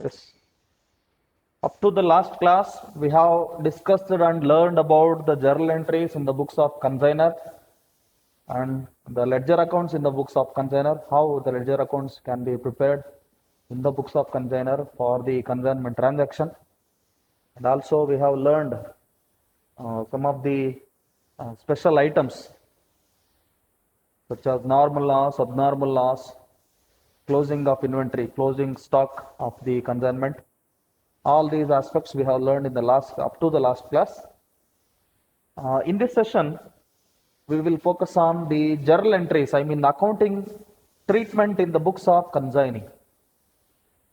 Yes. Up to the last class, we have discussed and learned about the journal entries in the books of consignor and the ledger accounts in the books of consignor, how the ledger accounts can be prepared in the books of consignor for the consignment transaction. And also we have learned some of the special items such as normal loss, abnormal loss, closing of inventory, closing stock of the consignment. All these aspects we have learned in the up to the last class. In this session, we will focus on the journal entries, I mean accounting treatment in the books of consignee.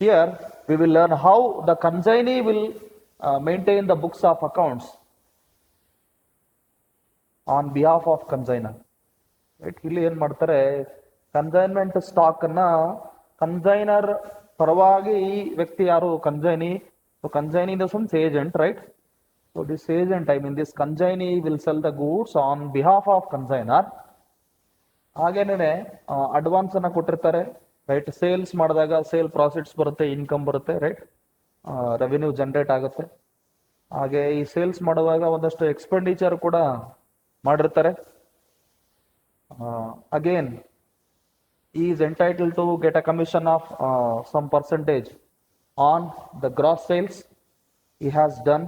Here, we will learn how the consignee will maintain the books of accounts on behalf of consignor. Right? ಇಲ್ಲಿ ಏನ್ ಮಾಡ್ತಾರೆ, consignment stock ಅನ್ನ consignor ಪರವಾಗಿ ಈ ವ್ಯಕ್ತಿ ಯಾರು consignee, consignee in the sense agent, right? So this agent, I mean this consignee will sell the goods on behalf of consignor. ಹಾಗೇನೆ advance ಅನ್ನ ಕೊಟ್ಟಿರ್ತಾರೆ, ರೈಟ್? ಸೇಲ್ಸ್ ಮಾಡಿದಾಗ ಸೇಲ್ ಪ್ರಾಫಿಟ್ಸ್ ಬರುತ್ತೆ, ಇನ್ಕಮ್ ಬರುತ್ತೆ, ರೈಟ್? ರೆವಿನ್ಯೂ ಜನರೇಟ್ ಆಗುತ್ತೆ. ಹಾಗೆ ಈ sales ಮಾಡುವಾಗ ಒಂದಷ್ಟು ಎಕ್ಸ್ಪೆಂಡಿಚರ್ ಕೂಡ ಮಾಡಿರ್ತಾರೆ. Again he is entitled to get a commission of some percentage on the gross sales he has done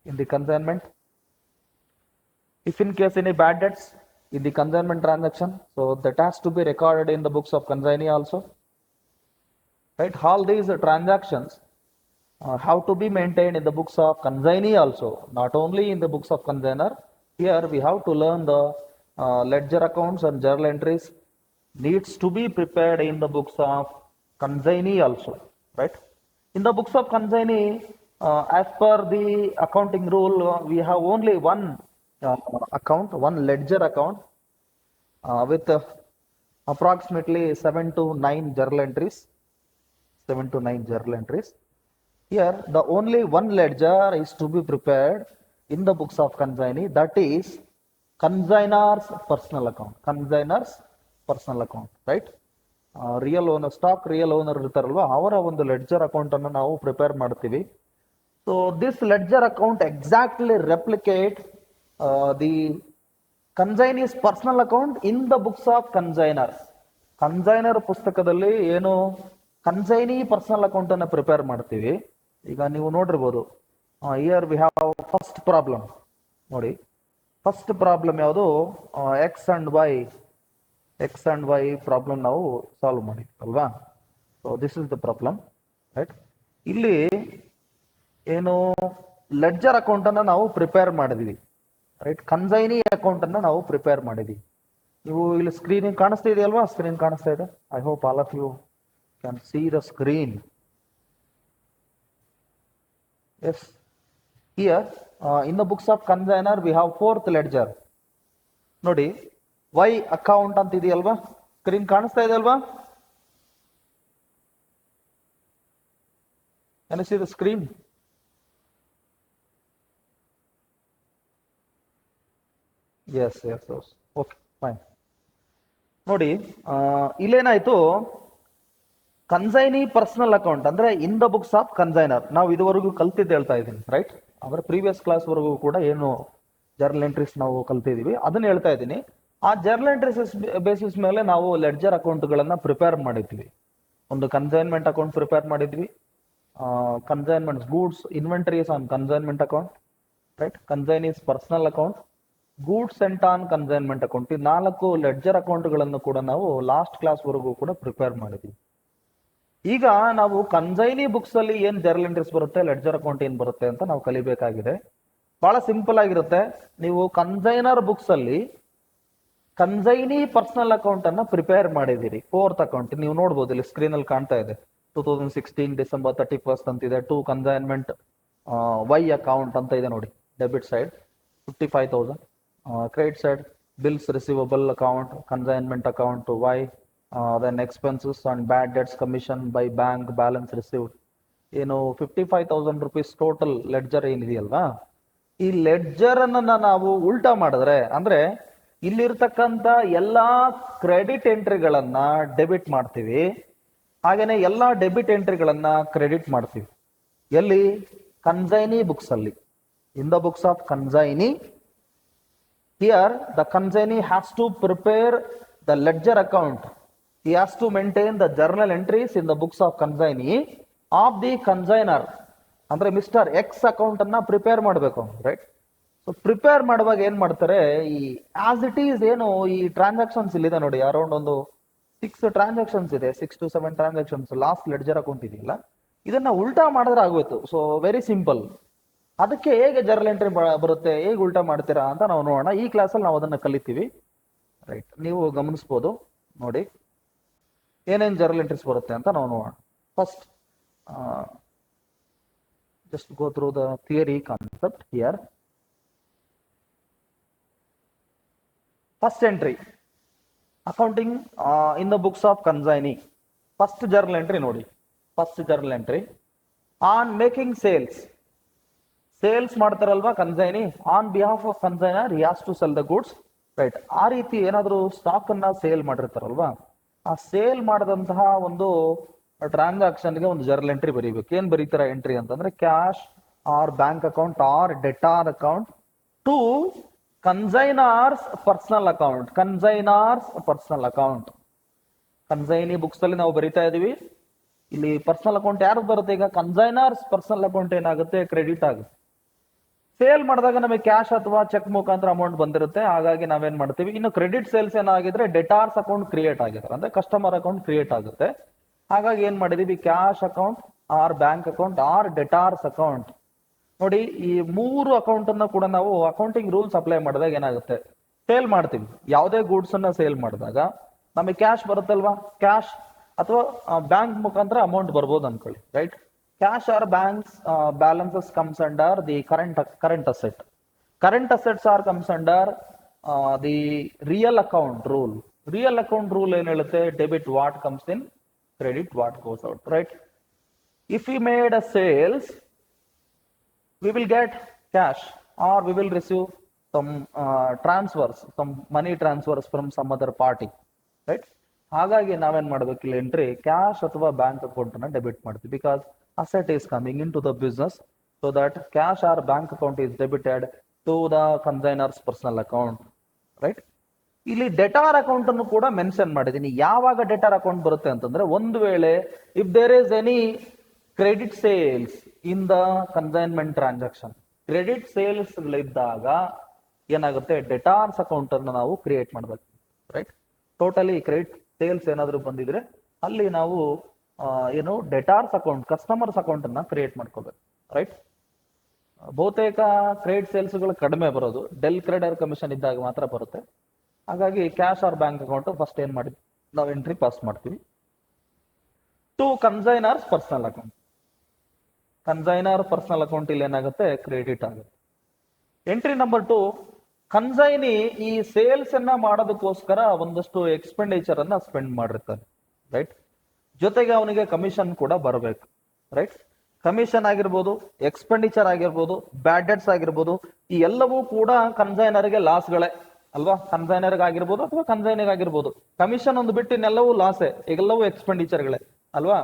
in the consignment. If in case any bad debts in the consignment transaction, so that has to be recorded in the books of consignee also, right? All these transactions have to be maintained in the books of consignee also, not only in the books of consignor. Here we have to learn the ledger accounts and journal entries needs to be prepared in the books of consignee also, right? In the books of consignee, as per the accounting rule, we have only one account, one ledger account with approximately 7 to 9 journal entries. 7 to 9 journal entries. Here, the only one ledger is to be prepared in the books of consignee, that is consignor's personal account. Consignor's personal account, right? Real owner, stock real owner ಇರ್ತಾರಲ್ವಾ, ಅವರ ಒಂದು ledger account ಅನ್ನು ನಾವು prepare ಮಾಡ್ತೀವಿ. So this ledger account exactly replicate the consignee's personal account in the books of consignor. Consignor ಪುಸ್ತಕದಲ್ಲಿ ಏನು consignee personal account ಅನ್ನು prepare ಮಾಡ್ತೀವಿ. ಈಗ ನೀವು ನೋಡಿರ್ಬೋದು, here we have first problem. ನೋಡಿ, ಫಸ್ಟ್ ಪ್ರಾಬ್ಲಮ್ ಯಾವುದು? ಎಕ್ಸ್ ಅಂಡ್ ವೈ ಪ್ರಾಬ್ಲಮ್ ನಾವು ಸಾಲ್ವ್ ಮಾಡಿದ್ವಿ ಅಲ್ವಾ? So this is the problem, right? ಇಲ್ಲಿ ಏನು ಲೆಡ್ಜರ್ ಅಕೌಂಟ್ ಅನ್ನ ನಾವು ಪ್ರಿಪೇರ್ ಮಾಡಿದ್ವಿ, ರೈಟ್? ಕನ್ಸೈನಿ ಅಕೌಂಟ್ ಅನ್ನ ನಾವು ಪ್ರಿಪೇರ್ ಮಾಡಿದ್ವಿ. ನೀವು ಇಲ್ಲಿ ಸ್ಕ್ರೀನ್ ಕಾಣಿಸ್ತಾ ಇದೆಯಲ್ವಾ? ಸ್ಕ್ರೀನ್ ಕಾಣಿಸ್ತಾ ಇದೆ. I hope all of you can see the screen. Yes, here in the books of consignor we have fourth ledger. ನೋಡಿ, ವೈ ಅಕೌಂಟ್ ಅಂತ ಇದೆಯಲ್ವಾ? ಸ್ಕ್ರೀನ್ ಕಾಣಿಸ್ತಾ ಇದೆ ಅಲ್ವಾ? Can you see the screen? Yes. Okay, fine. ನೋಡಿ, ಇಲ್ಲೇನಾಯ್ತು, consignee personal account ಅಂದ್ರೆ ಇನ್ the books of consignor. ನಾವು ಇದುವರೆಗೂ ಕಲ್ತಿದ್ದು ಹೇಳ್ತಾ ಇದ್ದೀನಿ, ರೈಟ್? ಅವರ ಪ್ರೀವಿಯಸ್ ಕ್ಲಾಸ್ ವರೆಗೂ ಕೂಡ ಏನು ಜರ್ನಲ್ ಎಂಟ್ರೀಸ್ ನಾವು ಕಲ್ತಿದೀವಿ ಅದನ್ನ ಹೇಳ್ತಾ ಇದ್ದೀನಿ. ಆ ಜರ್ನಲ್ ಎಂಟ್ರೀಸ್ ಬೇಸಿಸ್ ಮೇಲೆ ನಾವು ಲೆಡ್ಜರ್ ಅಕೌಂಟ್ಗಳನ್ನ ಪ್ರಿಪೇರ್ ಮಾಡಿದ್ವಿ. ಒಂದು ಕನ್ಸೈನ್ಮೆಂಟ್ ಅಕೌಂಟ್ ಪ್ರಿಪೇರ್ ಮಾಡಿದ್ವಿ, consignment goods inventories on consignment account, right? Consignee's personal account, goods sent on consignment account. ಈ 4 ಲೆಡ್ಜರ್ ಅಕೌಂಟ್ಗಳನ್ನು ಕೂಡ ನಾವು ಲಾಸ್ಟ್ ಕ್ಲಾಸ್ ವರೆಗೂ ಕೂಡ ಪ್ರಿಪೇರ್ ಮಾಡಿದ್ವಿ. ಈಗ ನಾವು ಕನ್ಸೈನಿ ಬುಕ್ಸ್ ಅಲ್ಲಿ ಏನ್ ಜರ್ನಲ್ ಎಂಟ್ರೀಸ್ ಬರುತ್ತೆ, ಲೆಡ್ಜರ್ ಅಕೌಂಟ್ ಏನ್ ಬರುತ್ತೆ ಅಂತ ನಾವು ಕಲಿಬೇಕಾಗಿದೆ. ಬಹಳ ಸಿಂಪಲ್ ಆಗಿರುತ್ತೆ. ನೀವು ಕನ್ಸೈನರ್ ಬುಕ್ಸ್ ಅಲ್ಲಿ ಕನ್ಸೈನಿ ಪರ್ಸನಲ್ ಅಕೌಂಟ್ ಅನ್ನ ಪ್ರಿಪೇರ್ ಮಾಡಿದಿರಿ, ಫೋರ್ತ್ ಅಕೌಂಟ್. ನೀವು ನೋಡ್ಬೋದು, ಇಲ್ಲಿ ಸ್ಕ್ರೀನ್ ಅಲ್ಲಿ ಕಾಣ್ತಾ ಇದೆ 2016 ಡಿಸೆಂಬರ್ 31 ಅಂತಿದೆ. ಟು ಕನ್ಸೈನ್ಮೆಂಟ್ ವೈ ಅಕೌಂಟ್ ಅಂತ ಇದೆ ನೋಡಿ. Debit side 55,000, credit side bills receivable account, consignment account Y, then expenses and bad debts commission by bank, balance received. ಏನು 55,000 ರೂಪೀಸ್ ಟೋಟಲ್ ಲೆಡ್ಜರ್ ಏನಿದೆಯಲ್ವಾ, ಈ ಲೆಡ್ಜರ್ ಅನ್ನ ನಾವು ಉಲ್ಟಾ ಮಾಡಿದ್ರೆ, ಅಂದ್ರೆ ಇಲ್ಲಿರ್ತಕ್ಕಂಥ ಎಲ್ಲಾ ಕ್ರೆಡಿಟ್ ಎಂಟ್ರಿಗಳನ್ನ ಡೆಬಿಟ್ ಮಾಡ್ತೀವಿ, ಹಾಗೇನೆ ಎಲ್ಲಾ ಡೆಬಿಟ್ ಎಂಟ್ರಿಗಳನ್ನ ಕ್ರೆಡಿಟ್ ಮಾಡ್ತೀವಿ. ಎಲ್ಲಿ? ಕನ್ಸೈನಿ ಬುಕ್ಸ್ ಅಲ್ಲಿ. In the books of consignee, here the consignee has to prepare the ledger account. He has to maintain the journal entries in the books of consignee of the consignor. ಅಂದ್ರೆ mister X account ಅನ್ನ prepare ಮಾಡಬೇಕು, right? So prepare ಮಾಡುವಾಗ ಏನ್ ಮಾಡ್ತಾರೆ, ಈ as it is ಏನು ಈ transactions ಇಲ್ಲಿದೆ ನೋಡಿ, ಅರೌಂಡ್ ಒಂದು 6 ಟ್ರಾನ್ಸಾಕ್ಷನ್ಸ್ ಇದೆ, 6 to 7 transactions last ledger account ಇದೆಯಲ್ಲ, ಇದನ್ನ ಉಲ್ಟಾ ಮಾಡಿದ್ರೆ ಆಗೋಯ್ತು. So very simple. ಅದಕ್ಕೆ ಹೇಗೆ ಜರ್ನಲ್ ಎಂಟ್ರಿ ಬರುತ್ತೆ, ಹೇಗೆ ಉಲ್ಟಾ ಮಾಡ್ತೀರಾ ಅಂತ ನಾವು ನೋಡೋಣ. ಈ ಕ್ಲಾಸಲ್ಲಿ ನಾವು ಅದನ್ನ ಕಲಿತೀವಿ, ರೈಟ್? ನೀವು ಗಮನಿಸ್ಬೋದು ನೋಡಿ ಏನೇನು ಜರ್ನಲ್ ಎಂಟ್ರೀಸ್ ಬರುತ್ತೆ ಅಂತ ನಾವು ನೋಡೋಣ. First just go through the theory concept here. First entry, accounting in the books of consignee. First journal entry nodi. First journal entry on making sales. Sales ಮಾಡ್ತಾರಲ್ವಾ consignee, on behalf of consignor he has to sell the goods, right? ಆ ರೀತಿ ಏನಾದರೂ stock ಅನ್ನ sale ಮಾಡಿರ್ತಾರಲ್ವಾ, ಆ sale ಮಾಡಿದಂತಹ ಒಂದು ಟ್ರಾನ್ಸಾಕ್ಷನ್ಗೆ ಒಂದು journal entry ಬರೀಬೇಕು. ಏನ್ ಬರೀತಾರ ಎಂಟ್ರಿ ಅಂತಂದ್ರೆ, cash or bank account or debtor account to consignor's personal account. Consignor's personal account consignee books ಅಲ್ಲಿ ನಾವು ಬರೀತಾ ಇದೀವಿ. ಇಲ್ಲಿ ಪರ್ಸನಲ್ ಅಕೌಂಟ್ ಯಾರು ಬರುತ್ತೆ? ಈಗ ಕನ್ಸೈನಾರ್ಸ್ ಪರ್ಸನಲ್ ಅಕೌಂಟ್ ಏನಾಗುತ್ತೆ, ಕ್ರೆಡಿಟ್ ಆಗುತ್ತೆ. ಸೇಲ್ ಮಾಡಿದಾಗ ನಮಗೆ ಕ್ಯಾಶ್ ಅಥವಾ ಚೆಕ್ ಮುಖಾಂತರ ಅಮೌಂಟ್ ಬಂದಿರುತ್ತೆ, ಹಾಗಾಗಿ ನಾವೇನ್ ಮಾಡ್ತೀವಿ. ಇನ್ನು ಕ್ರೆಡಿಟ್ ಸೇಲ್ಸ್ ಏನಾಗಿದ್ರೆ ಡೆಟಾರ್ಸ್ ಅಕೌಂಟ್ ಕ್ರಿಯೇಟ್ ಆಗಿದೆ, ಅಂದ್ರೆ ಕಸ್ಟಮರ್ ಅಕೌಂಟ್ ಕ್ರಿಯೇಟ್ ಆಗುತ್ತೆ. ಹಾಗಾಗಿ ಏನ್ ಮಾಡಿದೀವಿ, cash account or bank account or debtors account. ನೋಡಿ, ಈ 3 ಅಕೌಂಟ್ ಅನ್ನ ಕೂಡ ನಾವು ಅಕೌಂಟಿಂಗ್ ರೂಲ್ಸ್ ಅಪ್ಲೈ ಮಾಡಿದಾಗ ಏನಾಗುತ್ತೆ, ಸೇಲ್ ಮಾಡ್ತೀವಿ. ಯಾವುದೇ ಗೂಡ್ಸ್ ಅನ್ನ ಸೇಲ್ ಮಾಡಿದಾಗ ನಮಗೆ ಕ್ಯಾಶ್ ಬರುತ್ತಲ್ವಾ, ಕ್ಯಾಶ್ ಅಥವಾ ಬ್ಯಾಂಕ್ ಮುಖಾಂತರ ಅಮೌಂಟ್ ಬರ್ಬೋದು ಅನ್ಕೊಳ್ಳಿ, right? Cash or banks balances comes under the current asset. Current assets are comes under the real account rule. Real account rule ಏನು ಹೇಳುತ್ತೆ, debit what comes in, credit what goes out, right? If we made a sales, we will get cash or we will receive some transfers, some money transfers from some other party, right? ಹಾಗಾಗಿ ನಾವೇನ್ ಮಾಡ್ಬೇಕು, ಇಲ್ಲಿ entry cash ಅಥವಾ bank account ಅನ್ನ debit ಮಾಡ್ತೀವಿ. Because asset is coming into the business, so that cash or bank account is debited to the consignor's personal account, right? ಇಲ್ಲಿ debtor account ಅನ್ನು ಕೂಡ ಮೆನ್ಷನ್ ಮಾಡಿದೀನಿ. ಯಾವಾಗ ಡೆಟಾರ್ ಅಕೌಂಟ್ ಬರುತ್ತೆ ಅಂತಂದ್ರೆ, ಒಂದು ವೇಳೆ if there is any credit sales in the consignment transaction, credit sales ಇದ್ದಾಗ ಏನಾಗುತ್ತೆ, ಡೆಟಾರ್ಸ್ ಅಕೌಂಟ್ ಅನ್ನು ನಾವು ಕ್ರಿಯೇಟ್ ಮಾಡ್ಬೇಕು, ರೈಟ್? ಟೋಟಲಿ ಕ್ರೆಡಿಟ್ ಸೇಲ್ಸ್ ಏನಾದ್ರು ಬಂದಿದ್ರೆ ಅಲ್ಲಿ ನಾವು ಏನು ಡೆಟಾರ್ಸ್ ಅಕೌಂಟ್, ಕಸ್ಟಮರ್ಸ್ ಅಕೌಂಟ್ ಅನ್ನ ಕ್ರಿಯೇಟ್ ಮಾಡ್ಕೋಬೇಕು, ರೈಟ್? ಬಹುತೇಕ ಕ್ರೆಡಿಟ್ ಸೇಲ್ಸ್ ಗಳು ಕಡಿಮೆ ಬರೋದು ಡೆಲ್ ಕ್ರೆಡರ್ ಕಮಿಷನ್ ಇದ್ದಾಗ ಮಾತ್ರ ಬರುತ್ತೆ. ಹಾಗಾಗಿ cash or bank account first ಏನ್ ಮಾಡಿ ನಾವು ಎಂಟ್ರಿ ಪಾಸ್ ಮಾಡ್ತೀವಿ. To consignor's personal account. Consignor personal account ಇಲ್ಲಿ ಏನಾಗುತ್ತೆ, ಕ್ರೆಡಿಟ್ ಆಗುತ್ತೆ. ಎಂಟ್ರಿ ನಂಬರ್ 2, ಕನ್ಸೈನಿ ಈ ಸೇಲ್ಸ್ ಅನ್ನ ಮಾಡೋದಕ್ಕೋಸ್ಕರ ಒಂದಷ್ಟು ಎಕ್ಸ್ಪೆಂಡಿಚರ್ ಅನ್ನ ಸ್ಪೆಂಡ್ ಮಾಡಿರ್ತಾನೆ, ರೈಟ್? ಜೊತೆಗೆ ಅವನಿಗೆ ಕಮಿಷನ್ ಕೂಡ ಬರಬೇಕು, ರೈಟ್? ಕಮಿಷನ್ ಆಗಿರ್ಬೋದು, ಎಕ್ಸ್ಪೆಂಡಿಚರ್ ಆಗಿರ್ಬೋದು, ಬ್ಯಾಡ್ ಡೆಟ್ಸ್ ಆಗಿರ್ಬೋದು, ಈ ಎಲ್ಲವೂ ಕೂಡ ಕನ್ಸೈನರ್ಗೆ ಲಾಸ್ಗಳೇ ಅಲ್ವಾ? ಕನ್ಸೈನರ್ಗೆ ಆಗಿರ್ಬೋದು ಅಥವಾ ಕನ್ಸೈನಿಗೆ ಆಗಿರ್ಬೋದು. ಕಮಿಷನ್ ಒಂದು ಬಿಟ್ಟು ಇನ್ನೆಲ್ಲವೂ ಲಾಸೇ, ಎಲ್ಲವೂ ಎಕ್ಸ್ಪೆಂಡಿಚರ್ಗಳೇ ಅಲ್ವಾ?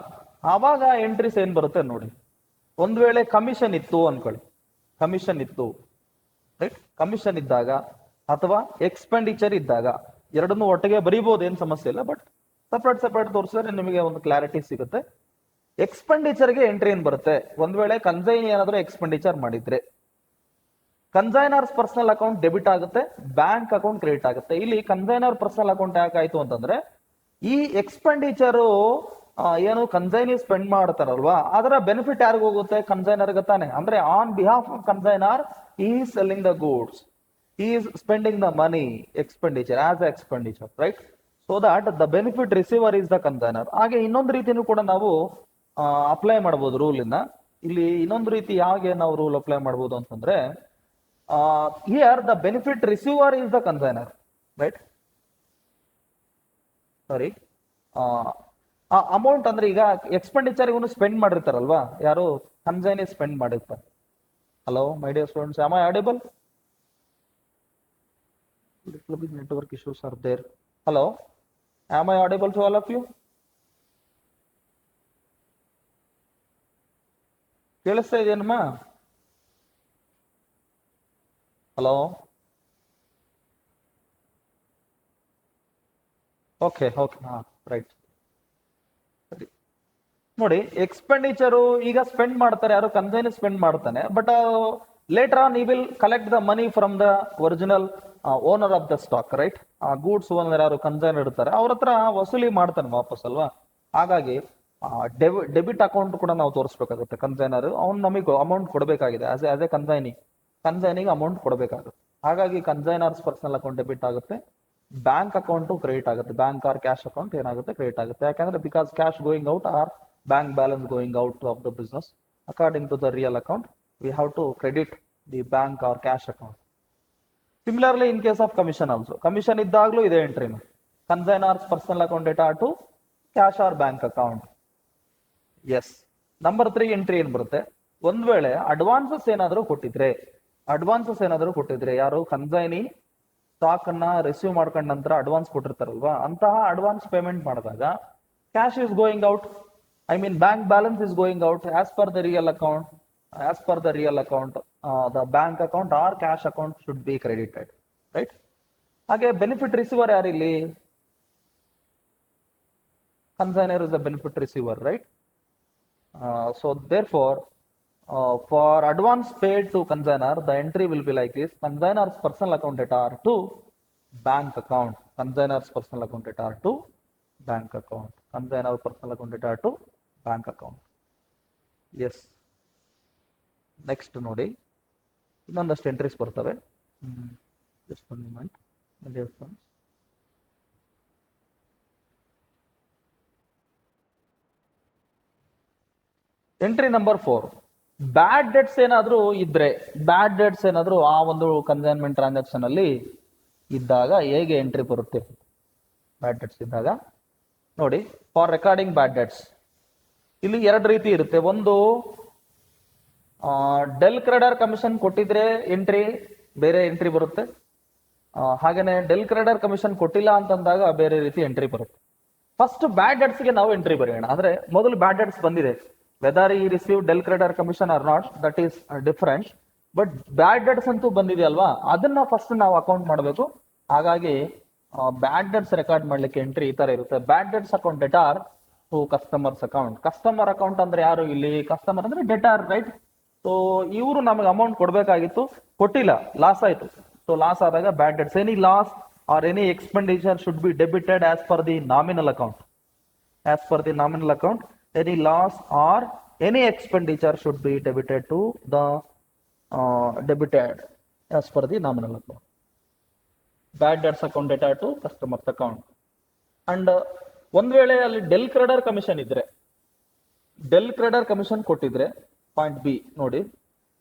ಆವಾಗ ಎಂಟ್ರೀಸ್ ಏನ್ ಬರುತ್ತೆ ನೋಡಿ. ಒಂದ್ ವೇಳೆ ಕಮಿಷನ್ ಇತ್ತು ಅನ್ಕೊಳ್ಳಿ, ಕಮಿಷನ್ ಇತ್ತು, ರೈಟ್? ಕಮಿಷನ್ ಇದ್ದಾಗ ಅಥವಾ ಎಕ್ಸ್ಪೆಂಡಿಚರ್ ಇದ್ದಾಗ ಎರಡನ್ನೂ ಒಟ್ಟಿಗೆ ಬರೀಬಹುದು, ಏನ್ ಸಮಸ್ಯೆ ಇಲ್ಲ. ಬಟ್ ಸಪರೇಟ್ ತೋರಿಸಿದ್ರೆ ನಿಮಗೆ ಒಂದು ಕ್ಲಾರಿಟಿ ಸಿಗುತ್ತೆ. ಎಕ್ಸ್ಪೆಂಡಿಚರ್ಗೆ ಎಂಟ್ರಿ ಏನ್ ಬರುತ್ತೆ, ಒಂದ್ ವೇಳೆ ಕನ್ಸೈನಿ ಏನಾದ್ರೂ ಎಕ್ಸ್ಪೆಂಡಿಚರ್ ಮಾಡಿದ್ರೆ ಕನ್ಸೈನರ್ಸ್ ಪರ್ಸನಲ್ ಅಕೌಂಟ್ ಡೆಬಿಟ್ ಆಗುತ್ತೆ, ಬ್ಯಾಂಕ್ ಅಕೌಂಟ್ ಕ್ರೆಡಿಟ್ ಆಗುತ್ತೆ. ಇಲ್ಲಿ ಕನ್ಸೈನರ್ ಪರ್ಸನಲ್ ಅಕೌಂಟ್ ಯಾಕಾಯ್ತು ಅಂತಂದ್ರೆ, ಈ ಎಕ್ಸ್ಪೆಂಡಿಚರ್ ಏನು ಕನ್ಸೈನಿ ಸ್ಪೆಂಡ್ ಮಾಡ್ತಾರಲ್ವಾ, ಅದರ ಬೆನಿಫಿಟ್ ಯಾರಿಗ ಹೋಗುತ್ತೆ, ಕನ್ಸೈನರ್ ತಾನೆ. ಅಂದ್ರೆ on behalf of consignor he is selling the goods, he is spending the money, expenditure as expenditure, right? So that the benefit receiver is the consigner. ಹಾಗೆ ಇನ್ನೊಂದು ರೀತಿನೂ ಕೂಡ ನಾವು ಅಪ್ಲೈ ಮಾಡಬಹುದು ರೂಲ್ ಇನ್ನ. ಇಲ್ಲಿ ಇನ್ನೊಂದು ರೀತಿ ಹೇಗೆ ನಾವು ರೂಲ್ ಅಪ್ಲೈ ಮಾಡಬಹುದು ಅಂತಂದ್ರೆ, here the benefit receiver is the consignor, right? Sorry, amount ಅಂದ್ರೆ ಈಗ ಎಕ್ಸ್ಪೆಂಡಿಚರ್ ಇವನು ಸ್ಪೆಂಡ್ ಮಾಡಿರ್ತಾರಲ್ವಾ, ಯಾರು ಕನ್ಸೈನಿ ಸ್ಪೆಂಡ್ ಮಾಡಿರ್ತಾರೆ. Hello, my dear students, am I audible? Little bit network issues are there. Hello, am I audible to all of you? ಕೇಳಿಸ್ತಾ ಇದೆಯೇನಮ್ಮ? Hello, okay okay, ಹಾ right. ಸರಿ, ನೋಡಿ expenditure ಈಗ ಸ್ಪೆಂಡ್ ಮಾಡ್ತಾರೆ, ಯಾರು ಕನ್ಸೈನ್ ಸ್ಪೆಂಡ್ ಮಾಡ್ತಾನೆ, but later on ಈ will collect the money from the original owner of the stock, right? Goods owner ಯಾರು ಕನ್ಸೈನ್ ಇಡ್ತಾರೆ ಅವ್ರ ಹತ್ರ ವಸೂಲಿ ಮಾಡ್ತಾನೆ ವಾಪಸ್ ಅಲ್ವಾ. ಹಾಗಾಗಿ ಡೆಬಿಟ್ ಅಕೌಂಟ್ ಕೂಡ ನಾವು ತೋರಿಸ್ಬೇಕಾಗುತ್ತೆ. ಕನ್ಸೈನರ್ ಅವ್ನು ನಮಗೆ ಅಮೌಂಟ್ ಕೊಡಬೇಕಾಗಿದೆ, ಆಸ್ ಎ ಕನ್ಸೈನಿಗೆ ಅಮೌಂಟ್ ಕೊಡಬೇಕಾಗುತ್ತೆ. ಹಾಗಾಗಿ ಕನ್ಸೈನರ್ಸ್ ಪರ್ಸನಲ್ ಅಕೌಂಟ್ ಡೆಬಿಟ್ ಆಗುತ್ತೆ, ಬ್ಯಾಂಕ್ ಅಕೌಂಟ್ ಕ್ರೆಡಿಟ್ ಆಗುತ್ತೆ, ಬ್ಯಾಂಕ್ ಆರ್ ಕ್ಯಾಶ್ ಅಕೌಂಟ್ ಏನಾಗುತ್ತೆ ಕ್ರೆಡಿಟ್ ಆಗುತ್ತೆ. ಯಾಕಂದ್ರೆ because cash going out or bank balance going out of the business according to the real account we have to credit the bank or cash account. Similarly in case of commission also, commission ಇದ್ದಾಗಲೂ ಇದೆ ಎಂಟ್ರಿನ consignor's personal account data to cash or bank account. Yes, number 3 entry ಏನ್ ಬರುತ್ತೆ? ಒಂದ್ ವೇಳೆ advances ಏನಾದರೂ ಕೊಟ್ಟಿದ್ರೆ ಯಾರು ಕನ್ಸೈನಿ ಸ್ಟಾಕ್ ಅನ್ನ ರಿಸೀವ್ ಮಾಡ್ಕೊಂಡ ನಂತರ ಅಡ್ವಾನ್ಸ್ ಕೊಟ್ಟಿರ್ತಾರಲ್ವಾ, ಅಂತಹ ಅಡ್ವಾನ್ಸ್ ಪೇಮೆಂಟ್ ಮಾಡಿದಾಗ cash is going out, I mean bank balance is going out as per the real account. The bank account or cash account should be credited, right? ಹಾಗೆ benefit receiver ಯಾರಿಲ್ಲಿ? Consignor is the benefit receiver, right? So therefore, for advance paid to consignor, the entry will be like this: consignor's personal account data are to bank account. Consignor's personal account data are to bank account. Consignor personal account data are to bank account. Yes. Next ನೋಡಿ, ಇನ್ನೊಂದಷ್ಟು entries ಬರ್ತವೆ. Just one moment. Entry number 4, ಬ್ಯಾಡ್ debts ಏನಾದರೂ ಆ ಒಂದು consignment transaction ಅಲ್ಲಿ ಇದ್ದಾಗ ಹೇಗೆ entry ಬರುತ್ತೆ? ಬ್ಯಾಡ್ ಡೆಟ್ಸ್ ಇದ್ದಾಗ ನೋಡಿ, ಫಾರ್ ರೆಕಾರ್ಡಿಂಗ್ ಬ್ಯಾಡ್ ಡೆಟ್ಸ್ ಇಲ್ಲಿ 2 ರೀತಿ ಇರುತ್ತೆ. ಒಂದು ಡೆಲ್ ಕ್ರೆಡರ್ ಕಮಿಷನ್ ಕೊಟ್ಟಿದ್ರೆ ಎಂಟ್ರಿ ಬೇರೆ ಎಂಟ್ರಿ ಬರುತ್ತೆ, ಹಾಗೇನೆ ಡೆಲ್ ಕ್ರೆಡರ್ ಕಮಿಷನ್ ಕೊಟ್ಟಿಲ್ಲ ಅಂತಂದಾಗ ಬೇರೆ ರೀತಿ ಎಂಟ್ರಿ ಬರುತ್ತೆ. ಫಸ್ಟ್ ಬ್ಯಾಡ್ ಡೆಟ್ಸ್ಗೆ ನಾವು ಎಂಟ್ರಿ ಬರೆಯೋಣ. ಅಂದ್ರೆ ಮೊದಲು ಬ್ಯಾಡ್ ಡೆಟ್ಸ್ ಬಂದಿದೆ, ವೆದರ್ ಈ receive del credere commission or not, that is different. But bad debts ಅಂತೂ ಬಂದಿದೆ ಅಲ್ವಾ, ಅದನ್ನ ಫಸ್ಟ್ ನಾವು ಅಕೌಂಟ್ ಮಾಡಬೇಕು. ಹಾಗಾಗಿ ಬ್ಯಾಡ್ ಡೆಟ್ಸ್ ರೆಕಾರ್ಡ್ ಮಾಡ್ಲಿಕ್ಕೆ ಎಂಟ್ರಿ ಈ ತರ ಇರುತ್ತೆ: bad debts account debtor to customers account. Customer account ಅಂದ್ರೆ ಯಾರು ಇಲ್ಲಿ? ಕಸ್ಟಮರ್ ಅಂದ್ರೆ ಡೆಟಾರ್, ರೈಟ್? ಸೊ ಇವರು ನಮಗೆ ಅಮೌಂಟ್ ಕೊಡಬೇಕಾಗಿತ್ತು, ಕೊಟ್ಟಿಲ್ಲ, ಲಾಸ್ ಆಯ್ತು. ಸೊ ಲಾಸ್ ಆದಾಗ ಬ್ಯಾಡ್ debts, any loss R any expenditure should be debited as per the nominal account. Any loss or any expenditure should be debited to the debited as per the nominal account. Bad debts account data to customer's account. And ಒಂದ್ ವೇಳೆ ಅಲ್ಲಿ del credere commission ಇದ್ರೆ, del credere commission ಕೊಟ್ಟಿದ್ರೆ, point B ನೋಡಿ,